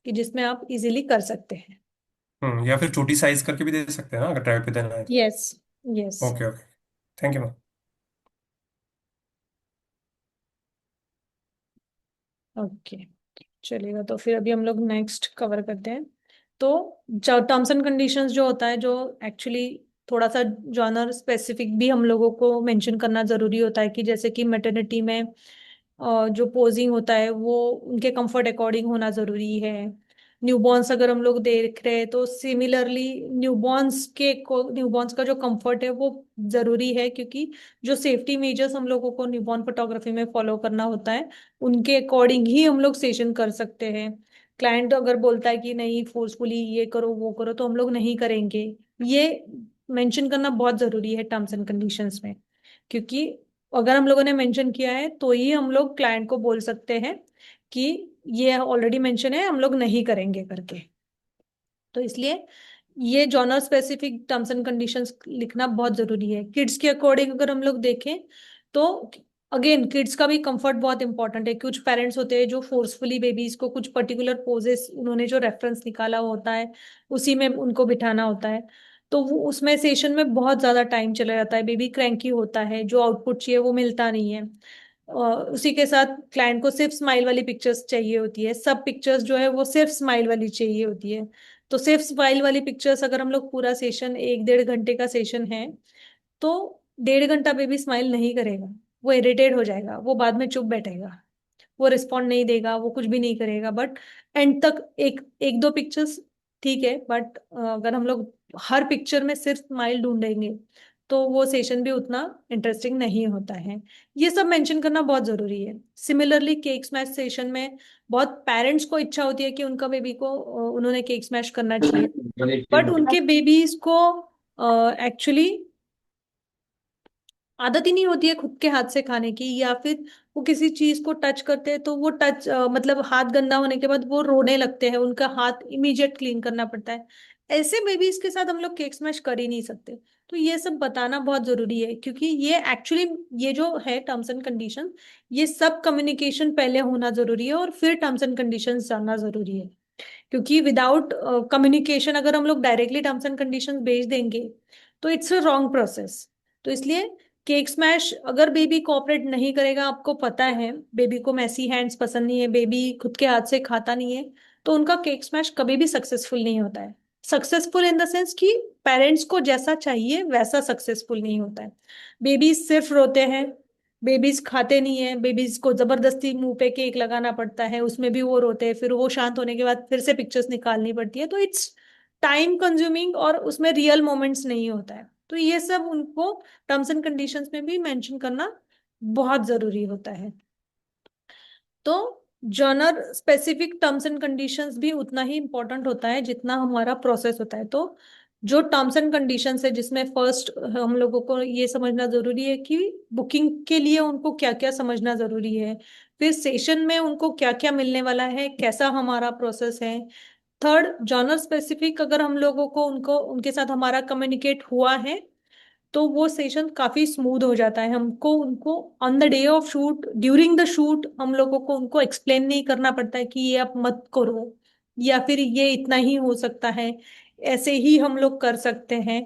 कि जिसमें आप इजीली कर सकते हैं। या फिर छोटी साइज करके भी दे सकते हैं ना, अगर ड्राइव पे देना है तो। Yes. Yes. Okay okay. Thank you ma'am. Okay, चलेगा। तो फिर अभी हम लोग नेक्स्ट कवर करते हैं। तो जो टर्म्स एंड कंडीशंस जो होता है, जो एक्चुअली थोड़ा सा जॉनर स्पेसिफिक भी हम लोगों को मेंशन करना जरूरी होता है, कि जैसे कि मैटरनिटी में जो पोजिंग होता है वो उनके कंफर्ट अकॉर्डिंग होना जरूरी है। न्यूबॉर्न्स अगर हम लोग देख रहे हैं तो सिमिलरली न्यूबॉर्न्स का जो कंफर्ट है वो जरूरी है, क्योंकि जो सेफ्टी मेजर्स हम लोगों को न्यूबॉर्न फोटोग्राफी में फॉलो करना होता है उनके अकॉर्डिंग ही हम लोग सेशन कर सकते हैं। क्लाइंट अगर बोलता है कि नहीं फोर्सफुली ये करो वो करो तो हम लोग नहीं करेंगे। ये मेंशन करना बहुत जरूरी है टर्म्स एंड कंडीशंस में, क्योंकि अगर हम लोगों ने मेंशन किया है तो ही हम लोग क्लाइंट को बोल सकते हैं कि ये ऑलरेडी मेंशन है हम लोग नहीं करेंगे करके। तो इसलिए ये genre specific terms and conditions लिखना बहुत जरूरी है। किड्स के अकॉर्डिंग अगर हम लोग देखें तो अगेन किड्स का भी कंफर्ट बहुत इंपॉर्टेंट है। कुछ पेरेंट्स होते हैं जो फोर्सफुली बेबीज को कुछ पर्टिकुलर पोजेस उन्होंने जो रेफरेंस निकाला होता है उसी में उनको बिठाना होता है, तो वो उसमें सेशन में बहुत ज्यादा टाइम चला जाता है, बेबी क्रैंकी होता है, जो आउटपुट चाहिए वो मिलता नहीं है। उसी के साथ क्लाइंट को सिर्फ स्माइल वाली पिक्चर्स चाहिए होती है, सब पिक्चर्स जो है वो सिर्फ स्माइल वाली चाहिए होती है। तो सिर्फ स्माइल वाली पिक्चर्स अगर हम लोग पूरा सेशन 1-1.5 घंटे का सेशन है तो 1.5 घंटा बेबी स्माइल नहीं करेगा, वो इरिटेट हो जाएगा, वो बाद में चुप बैठेगा, वो रिस्पॉन्ड नहीं देगा, वो कुछ भी नहीं करेगा। बट एंड तक एक एक दो पिक्चर्स ठीक है, बट अगर हम लोग हर पिक्चर में सिर्फ स्माइल ढूंढेंगे तो वो सेशन भी उतना इंटरेस्टिंग नहीं होता है। ये सब मेंशन करना बहुत जरूरी है। सिमिलरली केक स्मैश सेशन में बहुत पेरेंट्स को इच्छा होती है कि उनका बेबी को उन्होंने केक स्मैश करना चाहिए, बट उनके बेबीज को एक्चुअली आदत ही नहीं होती है खुद के हाथ से खाने की, या फिर वो किसी चीज को टच करते हैं तो वो टच मतलब हाथ गंदा होने के बाद वो रोने लगते हैं, उनका हाथ इमीडिएट क्लीन करना पड़ता है। ऐसे बेबीज के साथ हम लोग केक स्मैश कर ही नहीं सकते। तो ये सब बताना बहुत जरूरी है, क्योंकि ये एक्चुअली ये जो है टर्म्स एंड कंडीशन, ये सब कम्युनिकेशन पहले होना जरूरी है और फिर टर्म्स एंड कंडीशन जानना जरूरी है। क्योंकि विदाउट कम्युनिकेशन अगर हम लोग डायरेक्टली टर्म्स एंड कंडीशंस भेज देंगे तो इट्स अ रॉन्ग प्रोसेस। तो इसलिए केक स्मैश अगर बेबी कोऑपरेट नहीं करेगा, आपको पता है बेबी को मैसी हैंड्स पसंद नहीं है, बेबी खुद के हाथ से खाता नहीं है, तो उनका केक स्मैश कभी भी सक्सेसफुल नहीं होता है। सक्सेसफुल इन द सेंस कि पेरेंट्स को जैसा चाहिए वैसा सक्सेसफुल नहीं होता है। बेबी सिर्फ रोते हैं, बेबीज खाते नहीं है, बेबीज को जबरदस्ती मुंह पे केक लगाना पड़ता है, उसमें भी वो रोते हैं, फिर वो शांत होने के बाद फिर से पिक्चर्स निकालनी पड़ती है, तो इट्स टाइम कंज्यूमिंग और उसमें रियल मोमेंट्स नहीं होता है। तो ये सब उनको टर्म्स एंड कंडीशंस में भी मेंशन करना बहुत जरूरी होता है। तो journal specific terms and conditions भी उतना ही इंपॉर्टेंट होता है जितना हमारा प्रोसेस होता है। तो जो टर्म्स एंड कंडीशंस है जिसमें फर्स्ट हम लोगों को ये समझना जरूरी है कि बुकिंग के लिए उनको क्या क्या समझना जरूरी है, फिर सेशन में उनको क्या क्या मिलने वाला है, कैसा हमारा प्रोसेस है। थर्ड, जॉनर स्पेसिफिक अगर हम लोगों को उनको उनके साथ हमारा कम्युनिकेट हुआ है तो वो सेशन काफी स्मूथ हो जाता है। हमको उनको on the day of shoot, during the shoot हम लोगों को उनको एक्सप्लेन नहीं करना पड़ता है कि ये आप मत करो या फिर ये इतना ही हो सकता है, ऐसे ही हम लोग कर सकते हैं।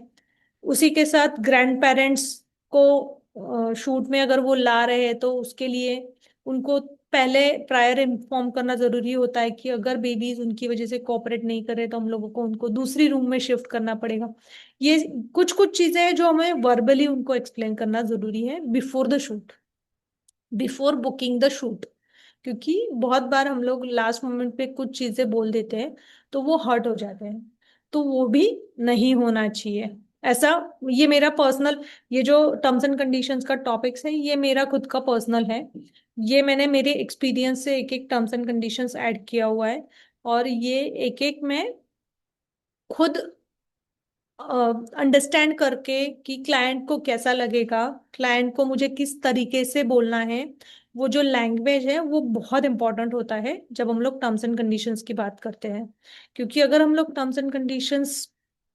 उसी के साथ ग्रैंड पेरेंट्स को शूट में अगर वो ला रहे हैं तो उसके लिए उनको पहले प्रायर इन्फॉर्म करना जरूरी होता है कि अगर बेबीज उनकी वजह से कोऑपरेट नहीं करे तो हम लोगों को उनको दूसरी रूम में शिफ्ट करना पड़ेगा। ये कुछ कुछ चीजें हैं जो हमें वर्बली उनको एक्सप्लेन करना जरूरी है before the shoot, before booking the shoot. क्योंकि बहुत बार हम लोग लास्ट मोमेंट पे कुछ चीजें बोल देते हैं तो वो हर्ट हो जाते हैं, तो वो भी नहीं होना चाहिए ऐसा। ये मेरा पर्सनल, ये जो टर्म्स एंड कंडीशंस का टॉपिक्स है ये मेरा खुद का पर्सनल है। ये मैंने मेरे एक्सपीरियंस से एक एक टर्म्स एंड कंडीशंस ऐड किया हुआ है, और ये एक एक मैं खुद अंडरस्टैंड करके कि क्लाइंट को कैसा लगेगा, क्लाइंट को मुझे किस तरीके से बोलना है, वो जो लैंग्वेज है वो बहुत इंपॉर्टेंट होता है जब हम लोग टर्म्स एंड कंडीशंस की बात करते हैं। क्योंकि अगर हम लोग टर्म्स एंड कंडीशंस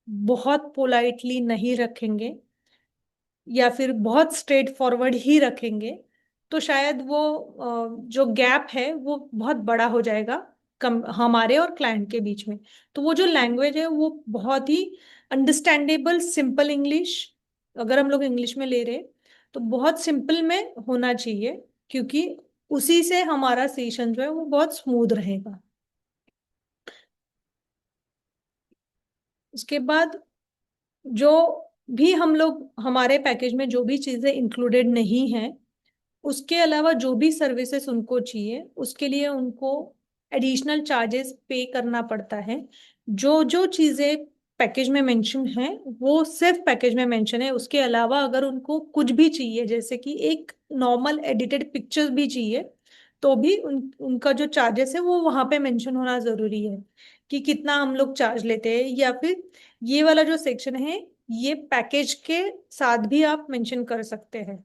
बहुत पोलाइटली नहीं रखेंगे या फिर बहुत स्ट्रेट फॉरवर्ड ही रखेंगे तो शायद वो जो गैप है वो बहुत बड़ा हो जाएगा कम हमारे और क्लाइंट के बीच में। तो वो जो लैंग्वेज है वो बहुत ही अंडरस्टैंडेबल सिंपल इंग्लिश, अगर हम लोग इंग्लिश में ले रहे तो बहुत सिंपल में होना चाहिए, क्योंकि उसी से हमारा सेशन जो है वो बहुत स्मूथ रहेगा। उसके बाद जो भी हम लोग हमारे पैकेज में जो भी चीजें इंक्लूडेड नहीं है उसके अलावा जो भी सर्विसेज उनको चाहिए उसके लिए उनको एडिशनल चार्जेस पे करना पड़ता है। जो जो चीजें पैकेज में मेंशन है वो सिर्फ पैकेज में मेंशन है। उसके अलावा अगर उनको कुछ भी चाहिए, जैसे कि एक नॉर्मल एडिटेड पिक्चर भी चाहिए, तो भी उनका जो चार्जेस है वो वहां पे मेंशन होना जरूरी है कि कितना हम लोग चार्ज लेते हैं। या फिर ये वाला जो सेक्शन है, ये पैकेज के साथ भी आप मेंशन कर सकते हैं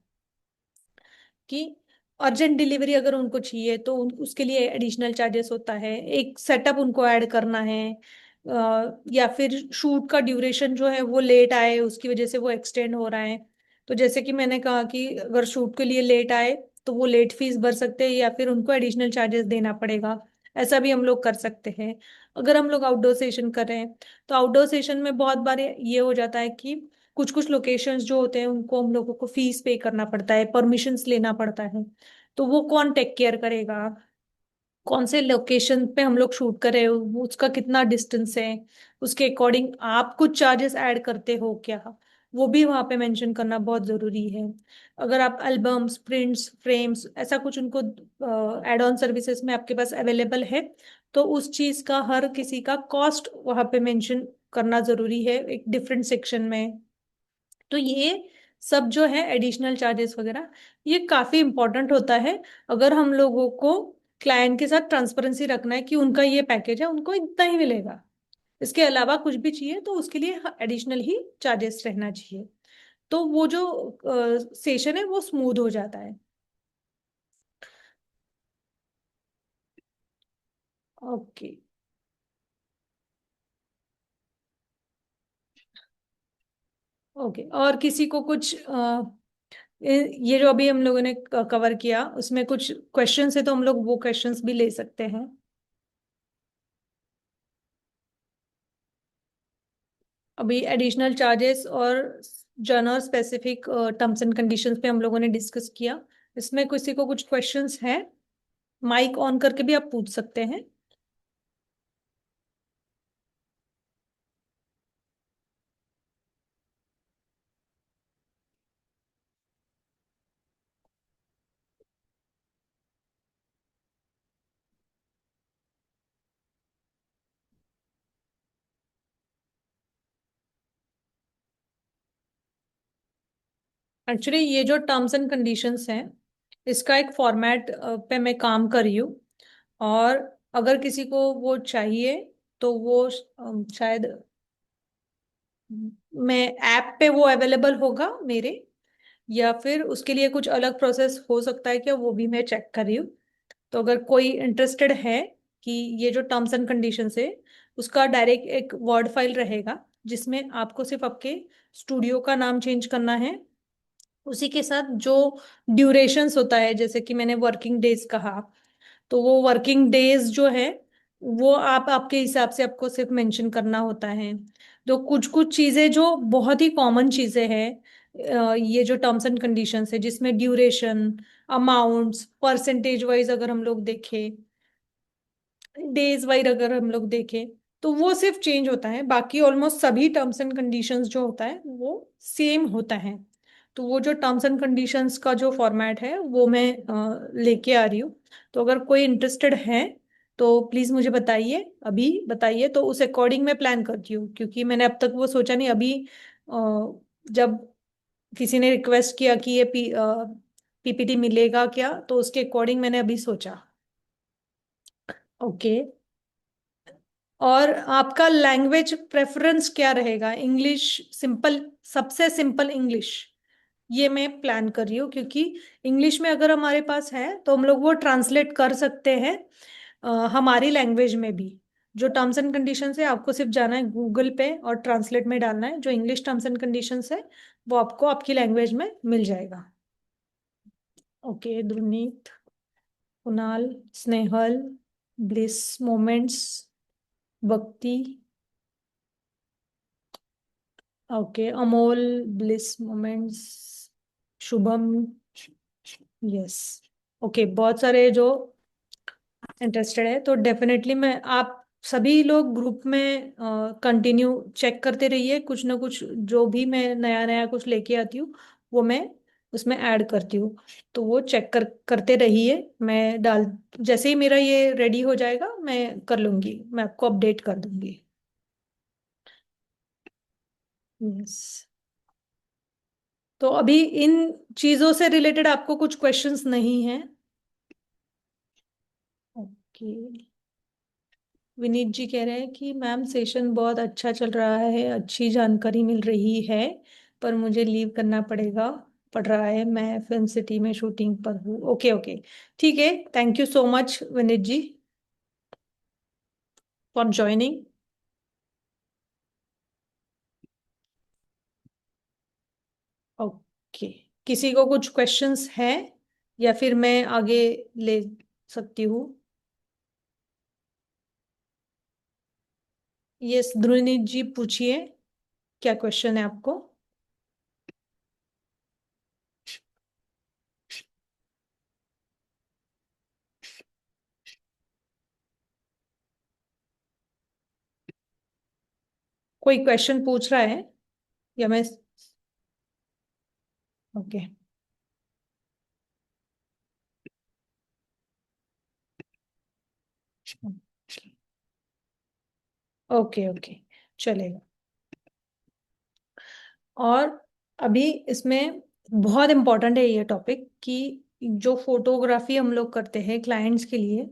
कि अर्जेंट डिलीवरी अगर उनको चाहिए तो उसके लिए एडिशनल चार्जेस होता है, एक सेटअप उनको ऐड करना है, या फिर शूट का ड्यूरेशन जो है वो लेट आए उसकी वजह से वो एक्सटेंड हो रहा है। तो जैसे कि मैंने कहा कि अगर शूट के लिए लेट आए तो वो लेट फीस भर सकते हैं या फिर उनको एडिशनल चार्जेस देना पड़ेगा। ऐसा भी हम लोग कर सकते हैं। अगर हम लोग आउटडोर सेशन कर रहे हैं तो आउटडोर सेशन में बहुत बार ये हो जाता है कि कुछ कुछ लोकेशंस जो होते हैं उनको हम लोगों को फीस पे करना पड़ता है, परमिशंस लेना पड़ता है। तो वो कौन टेक केयर करेगा, कौन से लोकेशन पे हम लोग शूट कर रहे हो, उसका कितना डिस्टेंस है, उसके अकॉर्डिंग आप कुछ चार्जेस ऐड करते हो क्या, वो भी वहां पे मेंशन करना बहुत जरूरी है। अगर आप एल्बम्स, प्रिंट्स, फ्रेम्स ऐसा कुछ उनको एड ऑन सर्विसेज में आपके पास अवेलेबल है, तो उस चीज का हर किसी का कॉस्ट वहां पे मेंशन करना जरूरी है एक डिफरेंट सेक्शन में। तो ये सब जो है एडिशनल चार्जेस वगैरह, ये काफी इंपॉर्टेंट होता है। अगर हम लोगों को क्लाइंट के साथ ट्रांसपेरेंसी रखना है कि उनका ये पैकेज है, उनको इतना ही मिलेगा, इसके अलावा कुछ भी चाहिए तो उसके लिए एडिशनल ही चार्जेस रहना चाहिए। तो वो जो सेशन है वो स्मूथ हो जाता है। ओके। ओके, और किसी को कुछ ये जो अभी हम लोगों ने कवर किया उसमें कुछ क्वेश्चंस है तो हम लोग वो क्वेश्चंस भी ले सकते हैं। अभी एडिशनल चार्जेस और journal specific terms and conditions पे हम लोगों ने डिस्कस किया। इसमें किसी को कुछ क्वेश्चंस है, माइक ऑन करके भी आप पूछ सकते हैं। एक्चुअली ये जो टर्म्स एंड कंडीशंस हैं इसका एक फॉर्मेट पे मैं काम कर रही हूँ। और अगर किसी को वो चाहिए तो वो शायद मैं ऐप पे वो अवेलेबल होगा मेरे, या फिर उसके लिए कुछ अलग प्रोसेस हो सकता है क्या, वो भी मैं चेक कर रही हूँ। तो अगर कोई इंटरेस्टेड है कि ये जो टर्म्स एंड कंडीशंस है उसका डायरेक्ट एक वर्ड फाइल रहेगा जिसमें आपको सिर्फ आपके स्टूडियो का नाम चेंज करना है, उसी के साथ जो ड्यूरेशंस होता है जैसे कि मैंने वर्किंग डेज कहा, तो वो वर्किंग डेज जो है वो आप आपके हिसाब से आपको सिर्फ मेंशन करना होता है। तो कुछ कुछ चीजें जो बहुत ही कॉमन चीजें हैं, ये जो टर्म्स एंड कंडीशंस है जिसमें ड्यूरेशन, अमाउंट्स, परसेंटेज वाइज अगर हम लोग देखें, डेज वाइज अगर हम लोग देखें, तो वो सिर्फ चेंज होता है, बाकी ऑलमोस्ट सभी टर्म्स एंड कंडीशंस जो होता है वो सेम होता है। तो वो जो टर्म्स एंड कंडीशंस का जो फॉर्मेट है वो मैं लेके आ रही हूँ। तो अगर कोई इंटरेस्टेड है तो प्लीज मुझे बताइए, अभी बताइए तो उस अकॉर्डिंग मैं प्लान करती हूँ, क्योंकि मैंने अब तक वो सोचा नहीं। अभी जब किसी ने रिक्वेस्ट किया कि ये पीपीटी मिलेगा क्या, तो उसके अकॉर्डिंग मैंने अभी सोचा। ओके। और आपका लैंग्वेज प्रेफरेंस क्या रहेगा, इंग्लिश सिंपल, सबसे सिंपल इंग्लिश, ये मैं प्लान कर रही हूँ, क्योंकि इंग्लिश में अगर हमारे पास है तो हम लोग वो ट्रांसलेट कर सकते हैं हमारी लैंग्वेज में भी। जो टर्म्स एंड कंडीशंस है आपको सिर्फ जाना है गूगल पे और ट्रांसलेट में डालना है, जो इंग्लिश टर्म्स एंड कंडीशंस है वो आपको आपकी लैंग्वेज में मिल जाएगा। Okay, Durneet, Kunal, Snehal, bliss moments, Bhakti, okay, Amol, bliss moments, Shubham, yes. Okay, बहुत सारे जो इंटरेस्टेड है तो डेफिनेटली मैं, आप सभी लोग ग्रुप में कंटिन्यू चेक करते रहिए, कुछ ना कुछ जो भी मैं नया नया कुछ लेके आती हूँ वो मैं उसमें ऐड करती हूँ। तो वो चेक करते रहिए। मैं डाल जैसे ही मेरा ये रेडी हो जाएगा मैं कर लूंगी, मैं आपको अपडेट कर दूंगी। यस। तो अभी इन चीजों से रिलेटेड आपको कुछ क्वेश्चंस नहीं है? ओके। विनीत जी कह रहे हैं कि मैम सेशन बहुत अच्छा चल रहा है, अच्छी जानकारी मिल रही है, पर मुझे लीव करना पड़ रहा है, मैं फिल्म सिटी में शूटिंग पर हूँ। ओके ओके, ठीक है। Thank you so much Vineet ji for joining. Okay. किसी को कुछ क्वेश्चंस है या फिर मैं आगे ले सकती हूँ? यस ध्रुवनीत जी पूछिए, क्या क्वेश्चन है आपको? कोई क्वेश्चन पूछ रहा है या मैं? ओके ओके ओके, चलेगा। और अभी इसमें बहुत इंपॉर्टेंट है ये टॉपिक कि जो फोटोग्राफी हम लोग करते हैं क्लाइंट्स के लिए,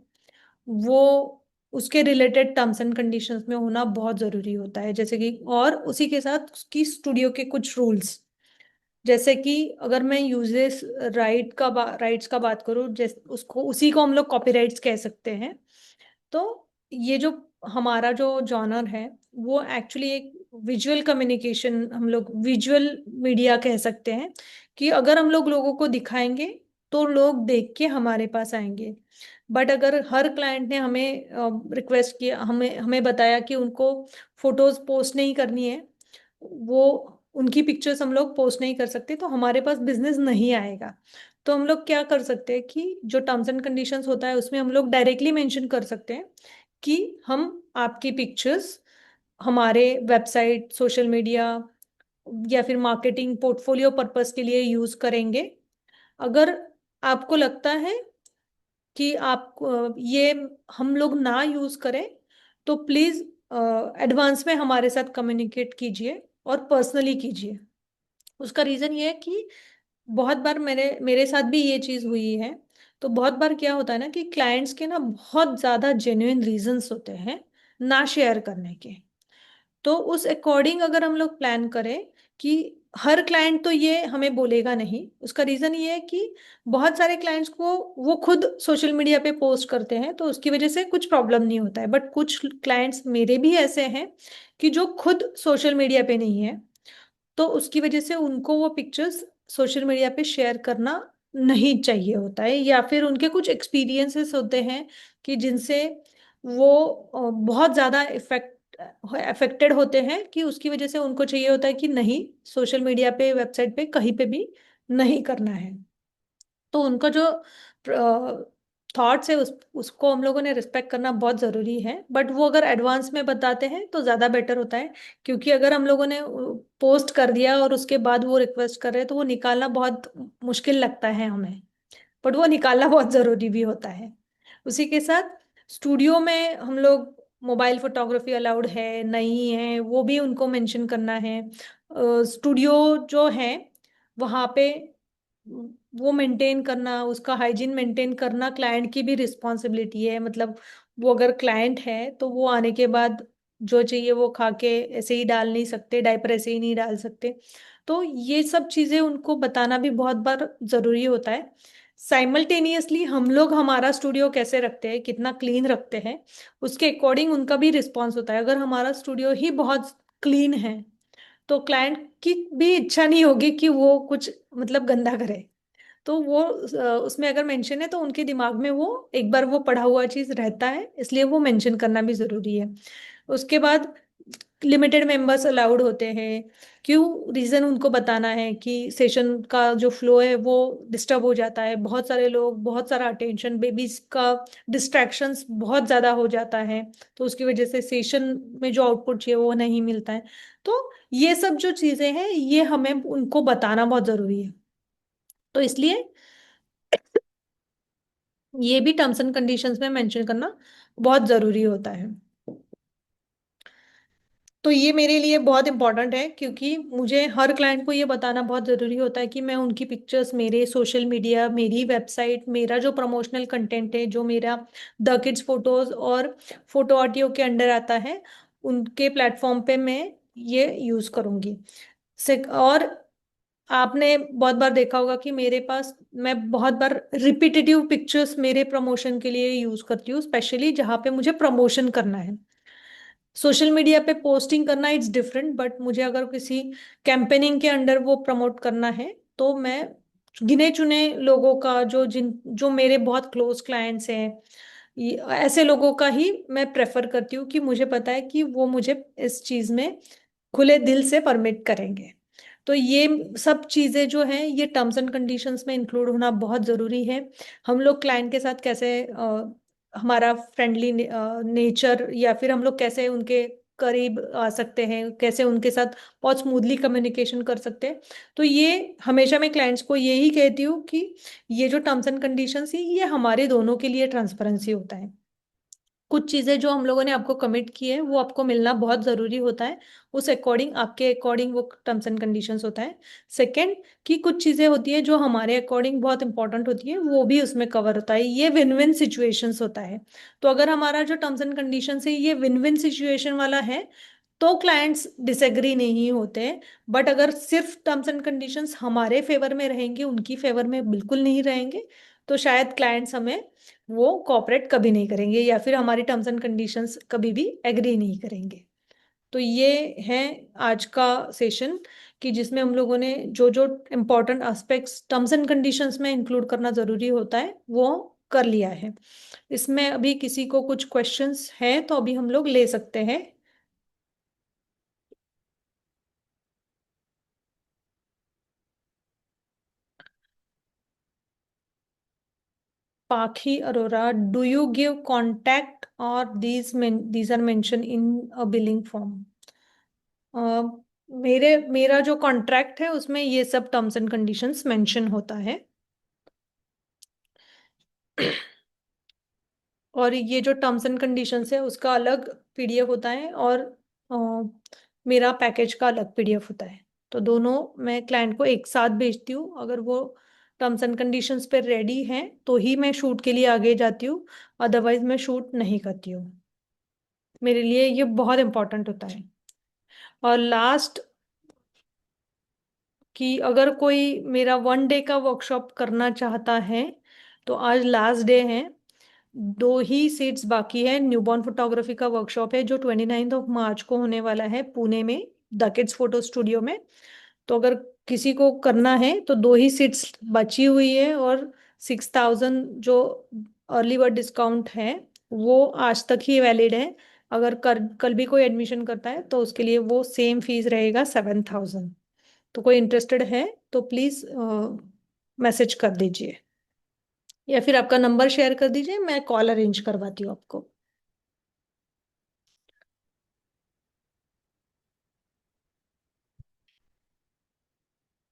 वो उसके रिलेटेड टर्म्स एंड कंडीशंस में होना बहुत ज़रूरी होता है। जैसे कि और उसी के साथ उसकी स्टूडियो के कुछ रूल्स, जैसे कि अगर मैं यूजेस राइट्स का बात करूँ, जैसे उसको उसी को हम लोग कॉपीराइट्स कह सकते हैं। तो ये जो हमारा जो जॉनर है वो एक्चुअली एक विजुअल कम्युनिकेशन, हम लोग विजुअल मीडिया कह सकते हैं। कि अगर हम लोग लोगों को दिखाएंगे तो लोग देख के हमारे पास आएंगे। बट अगर हर क्लाइंट ने हमें रिक्वेस्ट किया, हमें हमें बताया कि उनको फोटोज पोस्ट नहीं करनी है, वो उनकी पिक्चर्स हम लोग पोस्ट नहीं कर सकते, तो हमारे पास बिजनेस नहीं आएगा। तो हम लोग क्या कर सकते हैं कि जो टर्म्स एंड कंडीशंस होता है उसमें हम लोग डायरेक्टली मेंशन कर सकते हैं कि हम आपकी पिक्चर्स हमारे वेबसाइट, सोशल मीडिया या फिर मार्केटिंग पोर्टफोलियो पर्पस के लिए यूज करेंगे। अगर आपको लगता है कि आप ये हम लोग ना यूज करें, तो प्लीज एडवांस में हमारे साथ कम्युनिकेट कीजिए और पर्सनली कीजिए। उसका रीजन ये है कि बहुत बार मेरे मेरे साथ भी ये चीज हुई है। तो बहुत बार क्या होता है ना कि क्लाइंट्स के ना बहुत ज्यादा जेन्युइन रीजंस होते हैं ना शेयर करने के। तो उस अकॉर्डिंग अगर हम लोग प्लान करें कि हर क्लाइंट तो ये हमें बोलेगा नहीं, उसका रीजन ये है कि बहुत सारे क्लाइंट्स को वो खुद सोशल मीडिया पे पोस्ट करते हैं तो उसकी वजह से कुछ प्रॉब्लम नहीं होता है। बट कुछ क्लाइंट्स मेरे भी ऐसे हैं कि जो खुद सोशल मीडिया पे नहीं है, तो उसकी वजह से उनको वो पिक्चर्स सोशल मीडिया पे शेयर करना नहीं चाहिए होता है, या फिर उनके कुछ एक्सपीरियंसेस होते हैं कि जिनसे वो बहुत ज़्यादा अफेक्टेड होते हैं, कि उसकी वजह से उनको चाहिए होता है कि नहीं, सोशल मीडिया पे, वेबसाइट पे, कहीं पे भी नहीं करना है। तो उनका जो थॉट्स है उसको हम लोगों ने रिस्पेक्ट करना बहुत ज़रूरी है। बट वो अगर एडवांस में बताते हैं तो ज़्यादा बेटर होता है। क्योंकि अगर हम लोगों ने पोस्ट कर दिया और उसके बाद वो रिक्वेस्ट कर रहे हैं तो वो निकालना बहुत मुश्किल लगता है हमें। बट वो निकालना बहुत ज़रूरी भी होता है। उसी के साथ स्टूडियो में हम लोग मोबाइल फोटोग्राफी अलाउड है नहीं है वो भी उनको मेंशन करना है। स्टूडियो जो है वहाँ पे वो मेंटेन करना, उसका हाइजीन मेंटेन करना क्लाइंट की भी रिस्पॉन्सिबिलिटी है। मतलब वो अगर क्लाइंट है तो वो आने के बाद जो चाहिए वो खा के ऐसे ही डाल नहीं सकते, डायपर ऐसे ही नहीं डाल सकते। तो ये सब चीज़ें उनको बताना भी बहुत बार ज़रूरी होता है। साइमल्टेनियसली हम लोग हमारा स्टूडियो कैसे रखते हैं, कितना क्लीन रखते हैं, उसके अकॉर्डिंग उनका भी रिस्पॉन्स होता है। अगर हमारा स्टूडियो ही बहुत क्लीन है तो क्लाइंट की भी इच्छा नहीं होगी कि वो कुछ मतलब गंदा करे। तो वो उसमें अगर मेंशन है तो उनके दिमाग में वो एक बार वो पढ़ा हुआ चीज रहता है, इसलिए वो मेंशन करना भी जरूरी है। उसके बाद लिमिटेड मेंबर्स अलाउड होते हैं। क्यों, रीजन उनको बताना है कि सेशन का जो फ्लो है वो डिस्टर्ब हो जाता है, बहुत सारे लोग, बहुत सारा अटेंशन, बेबीज का डिस्ट्रैक्शंस बहुत ज्यादा हो जाता है, तो उसकी वजह से सेशन में जो आउटपुट चाहिए वो नहीं मिलता है। तो ये सब जो चीजें हैं ये हमें उनको बताना बहुत जरूरी है। तो इसलिए ये भी टर्म्स एंड कंडीशंस में मेंशन करना बहुत जरूरी होता है। तो ये मेरे लिए बहुत इंपॉर्टेंट है, क्योंकि मुझे हर क्लाइंट को ये बताना बहुत ज़रूरी होता है कि मैं उनकी पिक्चर्स मेरे सोशल मीडिया, मेरी वेबसाइट, मेरा जो प्रमोशनल कंटेंट है, जो मेरा द किड्स फोटोज और फोटो ऑडियो के अंडर आता है, उनके प्लेटफॉर्म पे मैं ये यूज़ करूँगी। से और आपने बहुत बार देखा होगा कि मेरे पास, मैं बहुत बार रिपीटेटिव पिक्चर्स मेरे प्रमोशन के लिए यूज़ करती हूँ, स्पेशली जहाँ पे मुझे प्रमोशन करना है। सोशल मीडिया पे पोस्टिंग करना इट्स डिफरेंट, बट मुझे अगर किसी कैंपेनिंग के अंडर वो प्रमोट करना है, तो मैं गिने चुने लोगों का, जो मेरे बहुत क्लोज क्लाइंट्स हैं, ऐसे लोगों का ही मैं प्रेफर करती हूँ, कि मुझे पता है कि वो मुझे इस चीज में खुले दिल से परमिट करेंगे। तो ये सब चीजें जो हैं, ये टर्म्स एंड कंडीशंस में इंक्लूड होना बहुत जरूरी है। हम लोग क्लाइंट के साथ कैसे हमारा फ्रेंडली नेचर, या फिर हम लोग कैसे उनके करीब आ सकते हैं, कैसे उनके साथ बहुत स्मूथली कम्युनिकेशन कर सकते हैं। तो ये हमेशा मैं क्लाइंट्स को यही कहती हूँ कि ये जो टर्म्स एंड कंडीशंस है, ये हमारे दोनों के लिए ट्रांसपेरेंसी होता है। कुछ चीजें जो हम लोगों ने आपको कमिट की है, वो आपको मिलना बहुत जरूरी होता है। उस अकॉर्डिंग, आपके अकॉर्डिंग वो टर्म्स एंड कंडीशंस होता है। सेकंड, कि कुछ चीजें होती है जो हमारे अकॉर्डिंग बहुत इंपॉर्टेंट होती है, वो भी उसमें कवर होता है। ये विन विन सिचुएशंस होता है। तो अगर हमारा जो टर्म्स एंड कंडीशंस है ये विन विन सिचुएशन वाला है, तो क्लाइंट्स डिसएग्री नहीं होते। बट अगर सिर्फ टर्म्स एंड कंडीशंस हमारे फेवर में रहेंगे, उनकी फेवर में बिल्कुल नहीं रहेंगे, तो शायद क्लाइंट्स हमें वो कॉपरेट कभी नहीं करेंगे, या फिर हमारी टर्म्स एंड कंडीशंस कभी भी एग्री नहीं करेंगे। तो ये है आज का सेशन, कि जिसमें हम लोगों ने जो जो important aspects terms and conditions में इंक्लूड करना जरूरी होता है, वो कर लिया है। इसमें अभी किसी को कुछ क्वेश्चंस हैं तो अभी हम लोग ले सकते हैं। Pakhi Arora, do you give contact और दीज आर मेंशन इन अ बिलिंग फॉर्म? मेरा जो कॉन्ट्रैक्ट है उसमें ये सब टर्म्स एंड कंडीशंस मेंशन होता है। और ये जो टर्म्स एंड कंडीशंस है उसका अलग पीडीएफ होता है, और मेरा पैकेज का अलग पीडीएफ होता है। तो दोनों मैं क्लाइंट को एक साथ भेजती हूँ। अगर वो टर्म्स एंड कंडीशंस पे रेडी हैं तो ही मैं शूट के लिए आगे जाती हूँ, अदरवाइज मैं शूट नहीं करती हूँ। मेरे लिए ये बहुत इंपॉर्टेंट होता है। और लास्ट, कि अगर कोई मेरा 1 डे का वर्कशॉप करना चाहता है, तो आज लास्ट डे है। 2 ही सीट्स बाकी है। न्यूबॉर्न फोटोग्राफी का वर्कशॉप है जो 29 मार्च को होने वाला है पुणे में, द किड्स फोटो स्टूडियो में। तो अगर किसी को करना है तो 2 ही सीट्स बची हुई है, और 6,000 जो अर्ली बर्ड डिस्काउंट है वो आज तक ही वैलिड है। अगर कल भी कोई एडमिशन करता है तो उसके लिए वो सेम फीस रहेगा, 7,000। तो कोई इंटरेस्टेड है तो प्लीज मैसेज कर दीजिए, या फिर आपका नंबर शेयर कर दीजिए, मैं कॉल अरेंज करवाती हूँ आपको।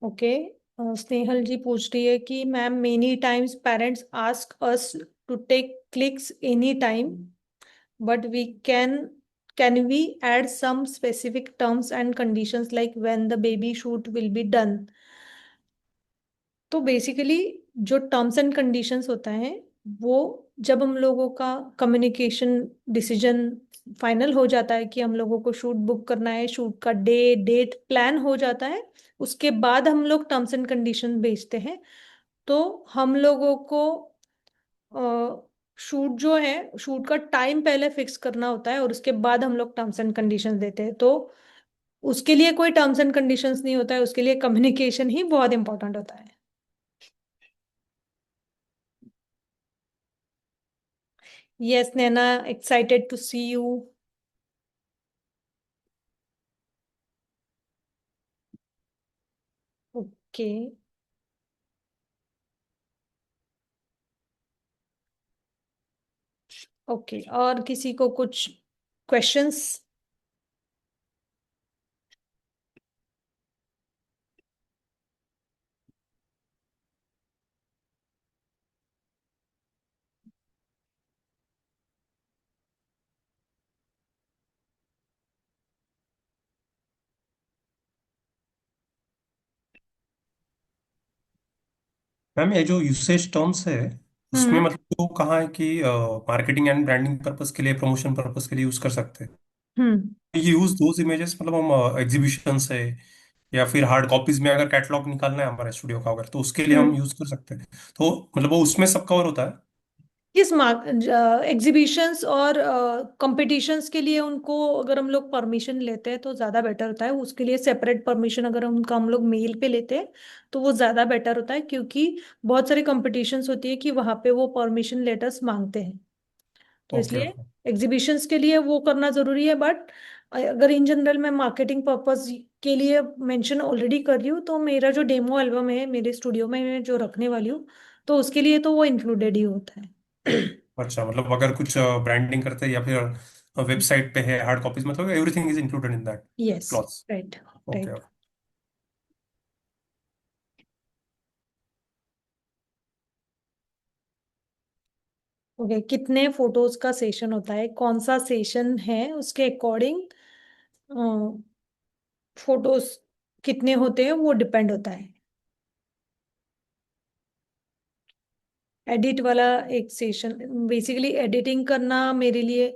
ओके। स्नेहल जी पूछ रही है कि ma'am, many times parents ask us to take clicks any time, but we can we add some specific terms and conditions like when the baby shoot will be done? तो basically जो terms and conditions होता है, वो जब हम लोगों का communication decision final हो जाता है कि हम लोगों को शूट बुक करना है, शूट का डे डेट प्लान हो जाता है, उसके बाद हम लोग टर्म्स एंड कंडीशन भेजते हैं। तो हम लोगों को शूट जो है, शूट का टाइम पहले फिक्स करना होता है, और उसके बाद हम लोग टर्म्स एंड कंडीशंस देते हैं। तो उसके लिए कोई टर्म्स एंड कंडीशंस नहीं होता है, उसके लिए कम्युनिकेशन ही बहुत इंपॉर्टेंट होता है। Yes, Nana, excited to see you. Okay. Okay, और किसी को कुछ क्वेश्चंस? मैम ये जो यूसेज टर्म्स है उसमें हम्म। मतलब तो कहाँ है कि मार्केटिंग एंड ब्रांडिंग पर्पस के लिए, प्रमोशन पर्पस के लिए यूज कर सकते हैं। हम्म। ये यूज दोज इमेजेस मतलब हम एग्जीबिशन से या फिर हार्ड कॉपीज में अगर कैटलॉग निकालना है हमारे स्टूडियो का अगर, तो उसके लिए हम हम्म। यूज कर सकते हैं। तो मतलब वो उसमें सब कवर होता है। किस एग्जीबिशंस और कंपटीशंस के लिए उनको अगर हम लोग परमिशन लेते हैं तो ज़्यादा बेटर होता है। उसके लिए सेपरेट परमिशन अगर उनका हम लोग मेल पे लेते हैं तो वो ज़्यादा बेटर होता है, क्योंकि बहुत सारी कंपटीशंस होती है कि वहाँ पे वो परमिशन लेटर्स मांगते हैं। तो ओके इसलिए ओके। एग्जीबिशंस के लिए वो करना ज़रूरी है। बट अगर इन जनरल मैं मार्केटिंग पर्पस के लिए मेंशन ऑलरेडी कर रही हूँ तो मेरा जो डेमो एल्बम है मेरे स्टूडियो में मैं जो रखने वाली हूँ, तो उसके लिए तो वो इंक्लूडेड ही होता है। अच्छा, मतलब अगर कुछ ब्रांडिंग करते हैं या फिर वेबसाइट पे है हार्ड कॉपीज, मतलब everything is included in that yes. Cloth. Right. Okay right. Okay. Okay, कितने फोटोज का सेशन होता है, कौन सा सेशन है उसके अकॉर्डिंग फोटोज कितने होते हैं वो डिपेंड होता है। एडिट वाला एक सेशन, बेसिकली एडिटिंग करना मेरे लिए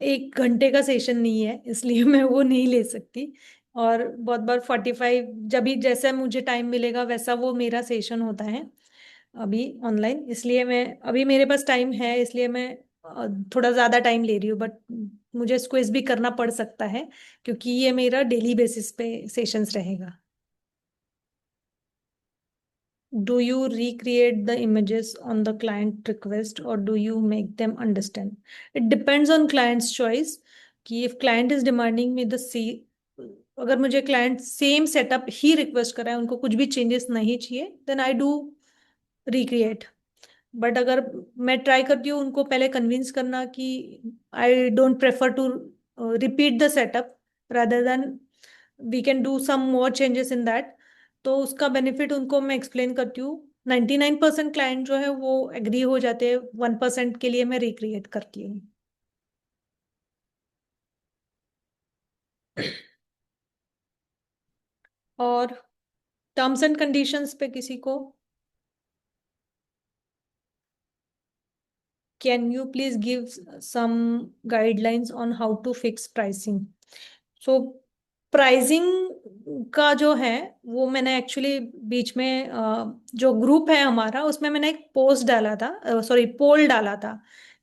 1 घंटे का सेशन नहीं है, इसलिए मैं वो नहीं ले सकती। और बहुत बार 45, जब भी जैसा मुझे टाइम मिलेगा वैसा वो मेरा सेशन होता है अभी ऑनलाइन। इसलिए मैं, अभी मेरे पास टाइम है इसलिए मैं थोड़ा ज़्यादा टाइम ले रही हूँ। बट मुझे स्क्विज भी करना पड़ सकता है क्योंकि ये मेरा डेली बेसिस पे सेशंस रहेगा। Do you recreate the images on the client request or do you make them understand? It depends on client's choice कि if client is demanding me the see, अगर मुझे client सेम सेटअप ही request कर रहा है, उनको कुछ भी चेंजेस नहीं चाहिए, then I do recreate. But अगर मैं ट्राई करती हूँ उनको पहले कन्विंस करना कि I don't prefer to repeat the setup, rather than we can do some more changes in that, तो उसका बेनिफिट उनको मैं एक्सप्लेन करती हूँ। 99% क्लाइंट जो है वो एग्री हो जाते हैं, 1% के लिए मैं रिक्रिएट करती हूँ। और टर्म्स एंड कंडीशंस पे किसी को, can you please give some guidelines on how to fix pricing? So pricing का जो है वो मैंने एक्चुअली बीच में जो ग्रुप है हमारा उसमें मैंने एक पोस्ट डाला था, सॉरी पोल डाला था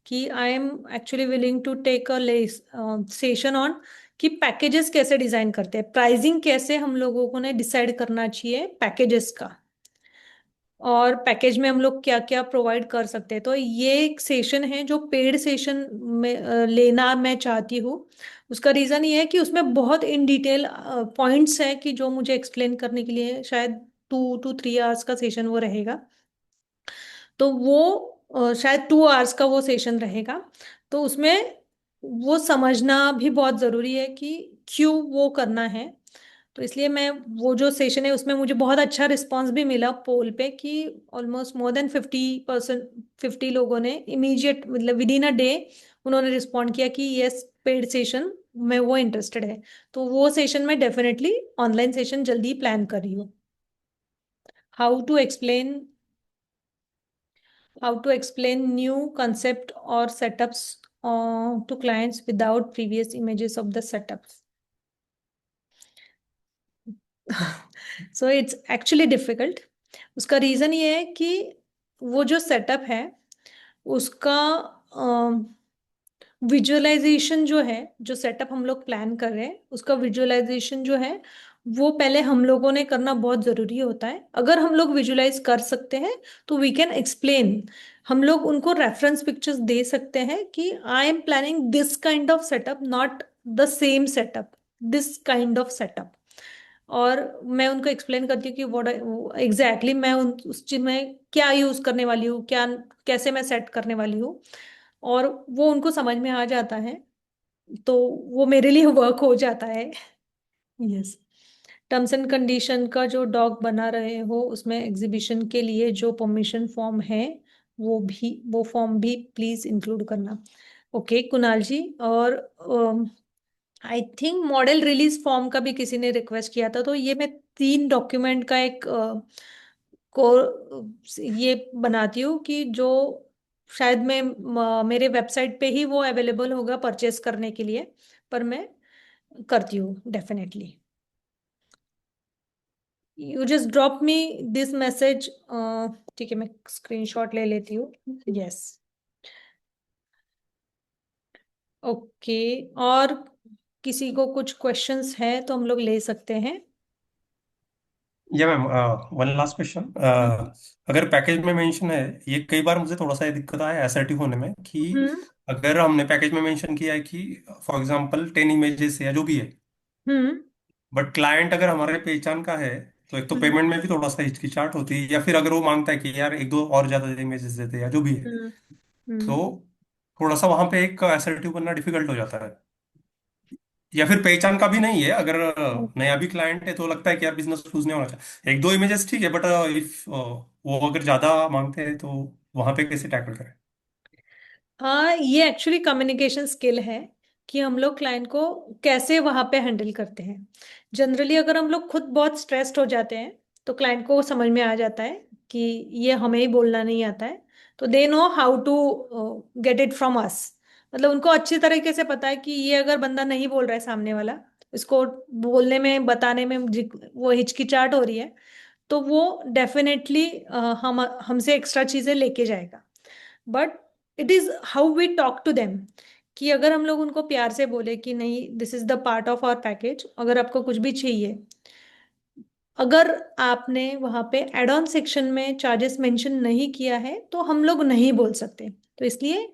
कि I am actually willing to take a session on कि पैकेजेस कैसे डिजाइन करते हैं, प्राइसिंग कैसे हम लोगों को ने डिसाइड करना चाहिए पैकेजेस का, और पैकेज में हम लोग क्या क्या प्रोवाइड कर सकते हैं। तो ये एक सेशन है जो पेड सेशन में लेना मैं चाहती हूँ। उसका रीज़न ये है कि उसमें बहुत इन डिटेल पॉइंट्स हैं कि जो मुझे एक्सप्लेन करने के लिए शायद 2 to 3 आवर्स का सेशन वो रहेगा। तो वो शायद 2 आवर्स का वो सेशन रहेगा। तो उसमें वो समझना भी बहुत ज़रूरी है कि क्यों वो करना है। तो इसलिए मैं, वो जो सेशन है उसमें मुझे बहुत अच्छा रिस्पांस भी मिला पोल पे कि ऑलमोस्ट मोर देन 50%, 50 लोगों ने इमीडिएट मतलब विद इन अ डे उन्होंने रिस्पॉन्ड किया कि यस पेड सेशन में वो इंटरेस्टेड है। तो वो सेशन में डेफिनेटली ऑनलाइन सेशन जल्दी प्लान कर रही हूँ। How to explain, how to explain new concept or setups to clients without previous images of the setups? So it's actually difficult. उसका रीजन ये है कि वो जो सेटअप है उसका विजुअलाइजेशन जो है, जो सेटअप हम लोग प्लान कर रहे हैं उसका विजुअलाइजेशन जो है वो पहले हम लोगों ने करना बहुत जरूरी होता है। अगर हम लोग विजुअलाइज कर सकते हैं तो वी कैन एक्सप्लेन, हम लोग उनको रेफरेंस पिक्चर्स दे सकते हैं कि I am planning this kind of setup, not the same setup, this kind of setup. और मैं उनको एक्सप्लेन करती हूँ कि व्हाट एग्जैक्टली मैं उस चीज में क्या यूज करने वाली हूँ, क्या कैसे मैं सेट करने वाली हूँ, और वो उनको समझ में आ जाता है। तो वो मेरे लिए वर्क हो जाता है। यस। टर्म्स एंड कंडीशन का जो डॉग बना रहे हो उसमें एग्जीबिशन के लिए जो परमिशन फॉर्म है वो फॉर्म भी प्लीज इंक्लूड करना। ओके कुणाल जी। और I think model release form का भी किसी ने रिक्वेस्ट किया था, तो ये मैं 3 डॉक्यूमेंट का एक को ये बनाती हूँ कि जो शायद मैं मेरे वेबसाइट पे ही वो अवेलेबल होगा परचेस करने के लिए, पर मैं करती हूँ definitely. You just drop me this message. ठीक है, मैं स्क्रीनशॉट ले लेती हूँ। यस। ओके। और किसी को कुछ क्वेश्चंस है तो हम लोग ले सकते हैं। या मैम, वन लास्ट क्वेश्चन। अगर पैकेज में मेंशन है, ये कई बार मुझे थोड़ा सा ये दिक्कत आया असर्टिव होने में कि हम्म। अगर हमने पैकेज में मेंशन किया है कि फॉर एग्जांपल 10 इमेजेस या जो भी है, हम्म। बट क्लाइंट अगर हमारे पहचान का है, तो एक तो हम्म। पेमेंट में भी थोड़ा सा हिचकिचाहट होती है, या फिर अगर वो मांगता है कि यार एक दो और ज्यादा इमेजेस देते या जो भी है, हम्म। तो हम्म। थोड़ा सा वहां पे एक असर्टिव बनना डिफिकल्ट हो जाता है। या फिर पहचान का भी नहीं है, अगर नया भी क्लाइंट है तो लगता है कि यार बिजनेस लूज नहीं होना चाहिए, एक दो इमेजेस ठीक है, बट इफ वो अगर ज्यादा मांगते हैं तो वहां पे कैसे टैकल करें? हाँ, ये एक्चुअली कम्युनिकेशन स्किल है कि हम लोग क्लाइंट को कैसे वहां पे हैंडल करते हैं। जनरली अगर हम लोग खुद बहुत स्ट्रेस्ड हो जाते हैं तो क्लाइंट को समझ में आ जाता है कि ये हमें ही बोलना नहीं आता है, तो they know how to get it from us. मतलब उनको अच्छी तरीके से पता है कि ये अगर बंदा नहीं बोल रहा है सामने वाला, इसको बोलने में बताने में वो हिचकिचाहट हो रही है, तो वो डेफिनेटली हम हमसे एक्स्ट्रा चीजें लेके जाएगा। But it is how we talk to them, कि अगर हम लोग उनको प्यार से बोले कि नहीं, this is the part of our package, अगर आपको कुछ भी चाहिए, अगर आपने वहां पे एड ऑन सेक्शन में चार्जेस मेंशन नहीं किया है तो हम लोग नहीं बोल सकते। तो इसलिए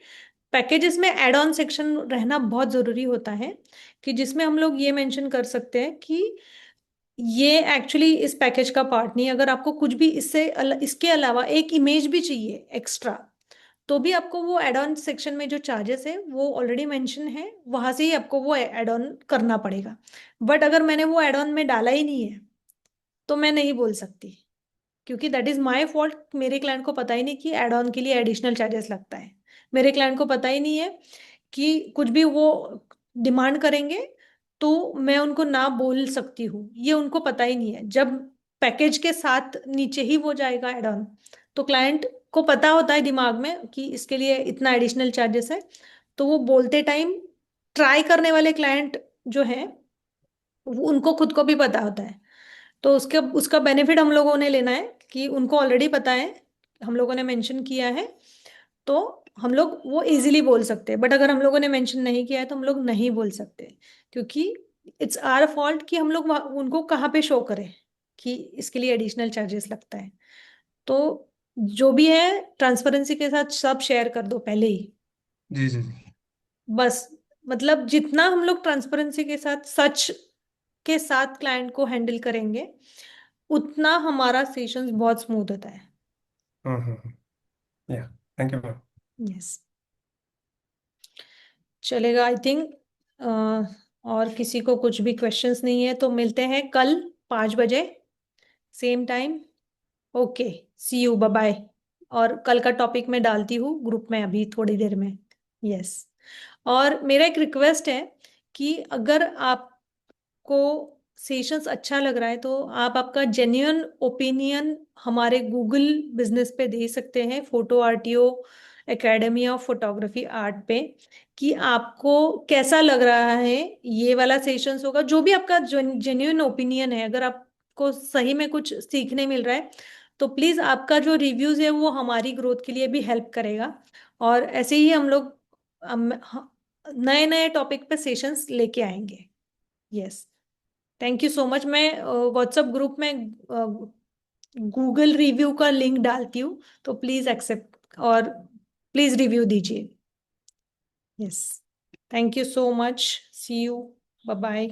पैकेजेस में एड ऑन सेक्शन रहना बहुत जरूरी होता है, कि जिसमें हम लोग ये मेंशन कर सकते हैं कि ये एक्चुअली इस पैकेज का पार्ट नहीं है। अगर आपको कुछ भी इसके अलावा एक इमेज भी चाहिए एक्स्ट्रा, तो भी आपको वो एड ऑन सेक्शन में जो चार्जेस है वो ऑलरेडी मेंशन है, वहां से ही आपको वो एड ऑन करना पड़ेगा। बट अगर मैंने वो एड ऑन में डाला ही नहीं है तो मैं नहीं बोल सकती, क्योंकि दैट इज माय फॉल्ट। मेरे क्लाइंट को पता ही नहीं कि एड ऑन के लिए एडिशनल चार्जेस लगता है। मेरे क्लाइंट को पता ही नहीं है कि कुछ भी वो डिमांड करेंगे तो मैं उनको ना बोल सकती हूँ, ये उनको पता ही नहीं है। जब पैकेज के साथ नीचे ही वो जाएगा एड ऑन, तो क्लाइंट को पता होता है दिमाग में कि इसके लिए इतना एडिशनल चार्जेस है, तो वो बोलते टाइम, ट्राई करने वाले क्लाइंट जो है उनको खुद को भी पता होता है। तो उसके उसका बेनिफिट हम लोगों ने लेना है कि उनको ऑलरेडी पता है, हम लोगों ने मेंशन किया है, तो हम लोग वो इजीली बोल सकते हैं। बट अगर हम लोगों ने मेंशन नहीं किया है तो हम लोग नहीं बोल सकते, क्योंकि इट्स आवर फॉल्ट कि हम लोग उनको कहाँ पे शो करें कि इसके लिए एडिशनल चार्जेस लगता है। तो जो भी है ट्रांसपेरेंसी के साथ सब शेयर कर दो पहले ही। जी जी जी। बस, मतलब जितना हम लोग ट्रांसपेरेंसी के साथ, सच के साथ क्लाइंट को हैंडल करेंगे, उतना हमारा सेशंस बहुत स्मूथ होता है। या, थैंक यू मैम। यस। चलेगा आई थिंक। और किसी को कुछ भी क्वेश्चंस नहीं है तो मिलते हैं कल 5 बजे, same time. Okay, see you, bye bye. और कल का टॉपिक मैं डालती हूँ ग्रुप में अभी थोड़ी देर में। यस। और मेरा एक रिक्वेस्ट है कि अगर आप को सेशंस अच्छा लग रहा है तो आप आपका जेन्युइन ओपिनियन हमारे गूगल बिजनेस पे दे सकते हैं, photo RTO academy of photography art पे, कि आपको कैसा लग रहा है ये वाला सेशंस होगा। जो भी आपका जेन्युइन ओपिनियन है, अगर आपको सही में कुछ सीखने मिल रहा है तो प्लीज आपका जो रिव्यूज है वो हमारी ग्रोथ के लिए भी हेल्प करेगा। और ऐसे ही हम लोग नए नए टॉपिक पे सेशंस लेके आएंगे। Yes. Thank you so much. मैं व्हाट्सएप ग्रुप में गूगल रिव्यू का लिंक डालती हूँ, तो प्लीज एक्सेप्ट और प्लीज रिव्यू दीजिए। Yes. Thank you so much. See you. Bye bye.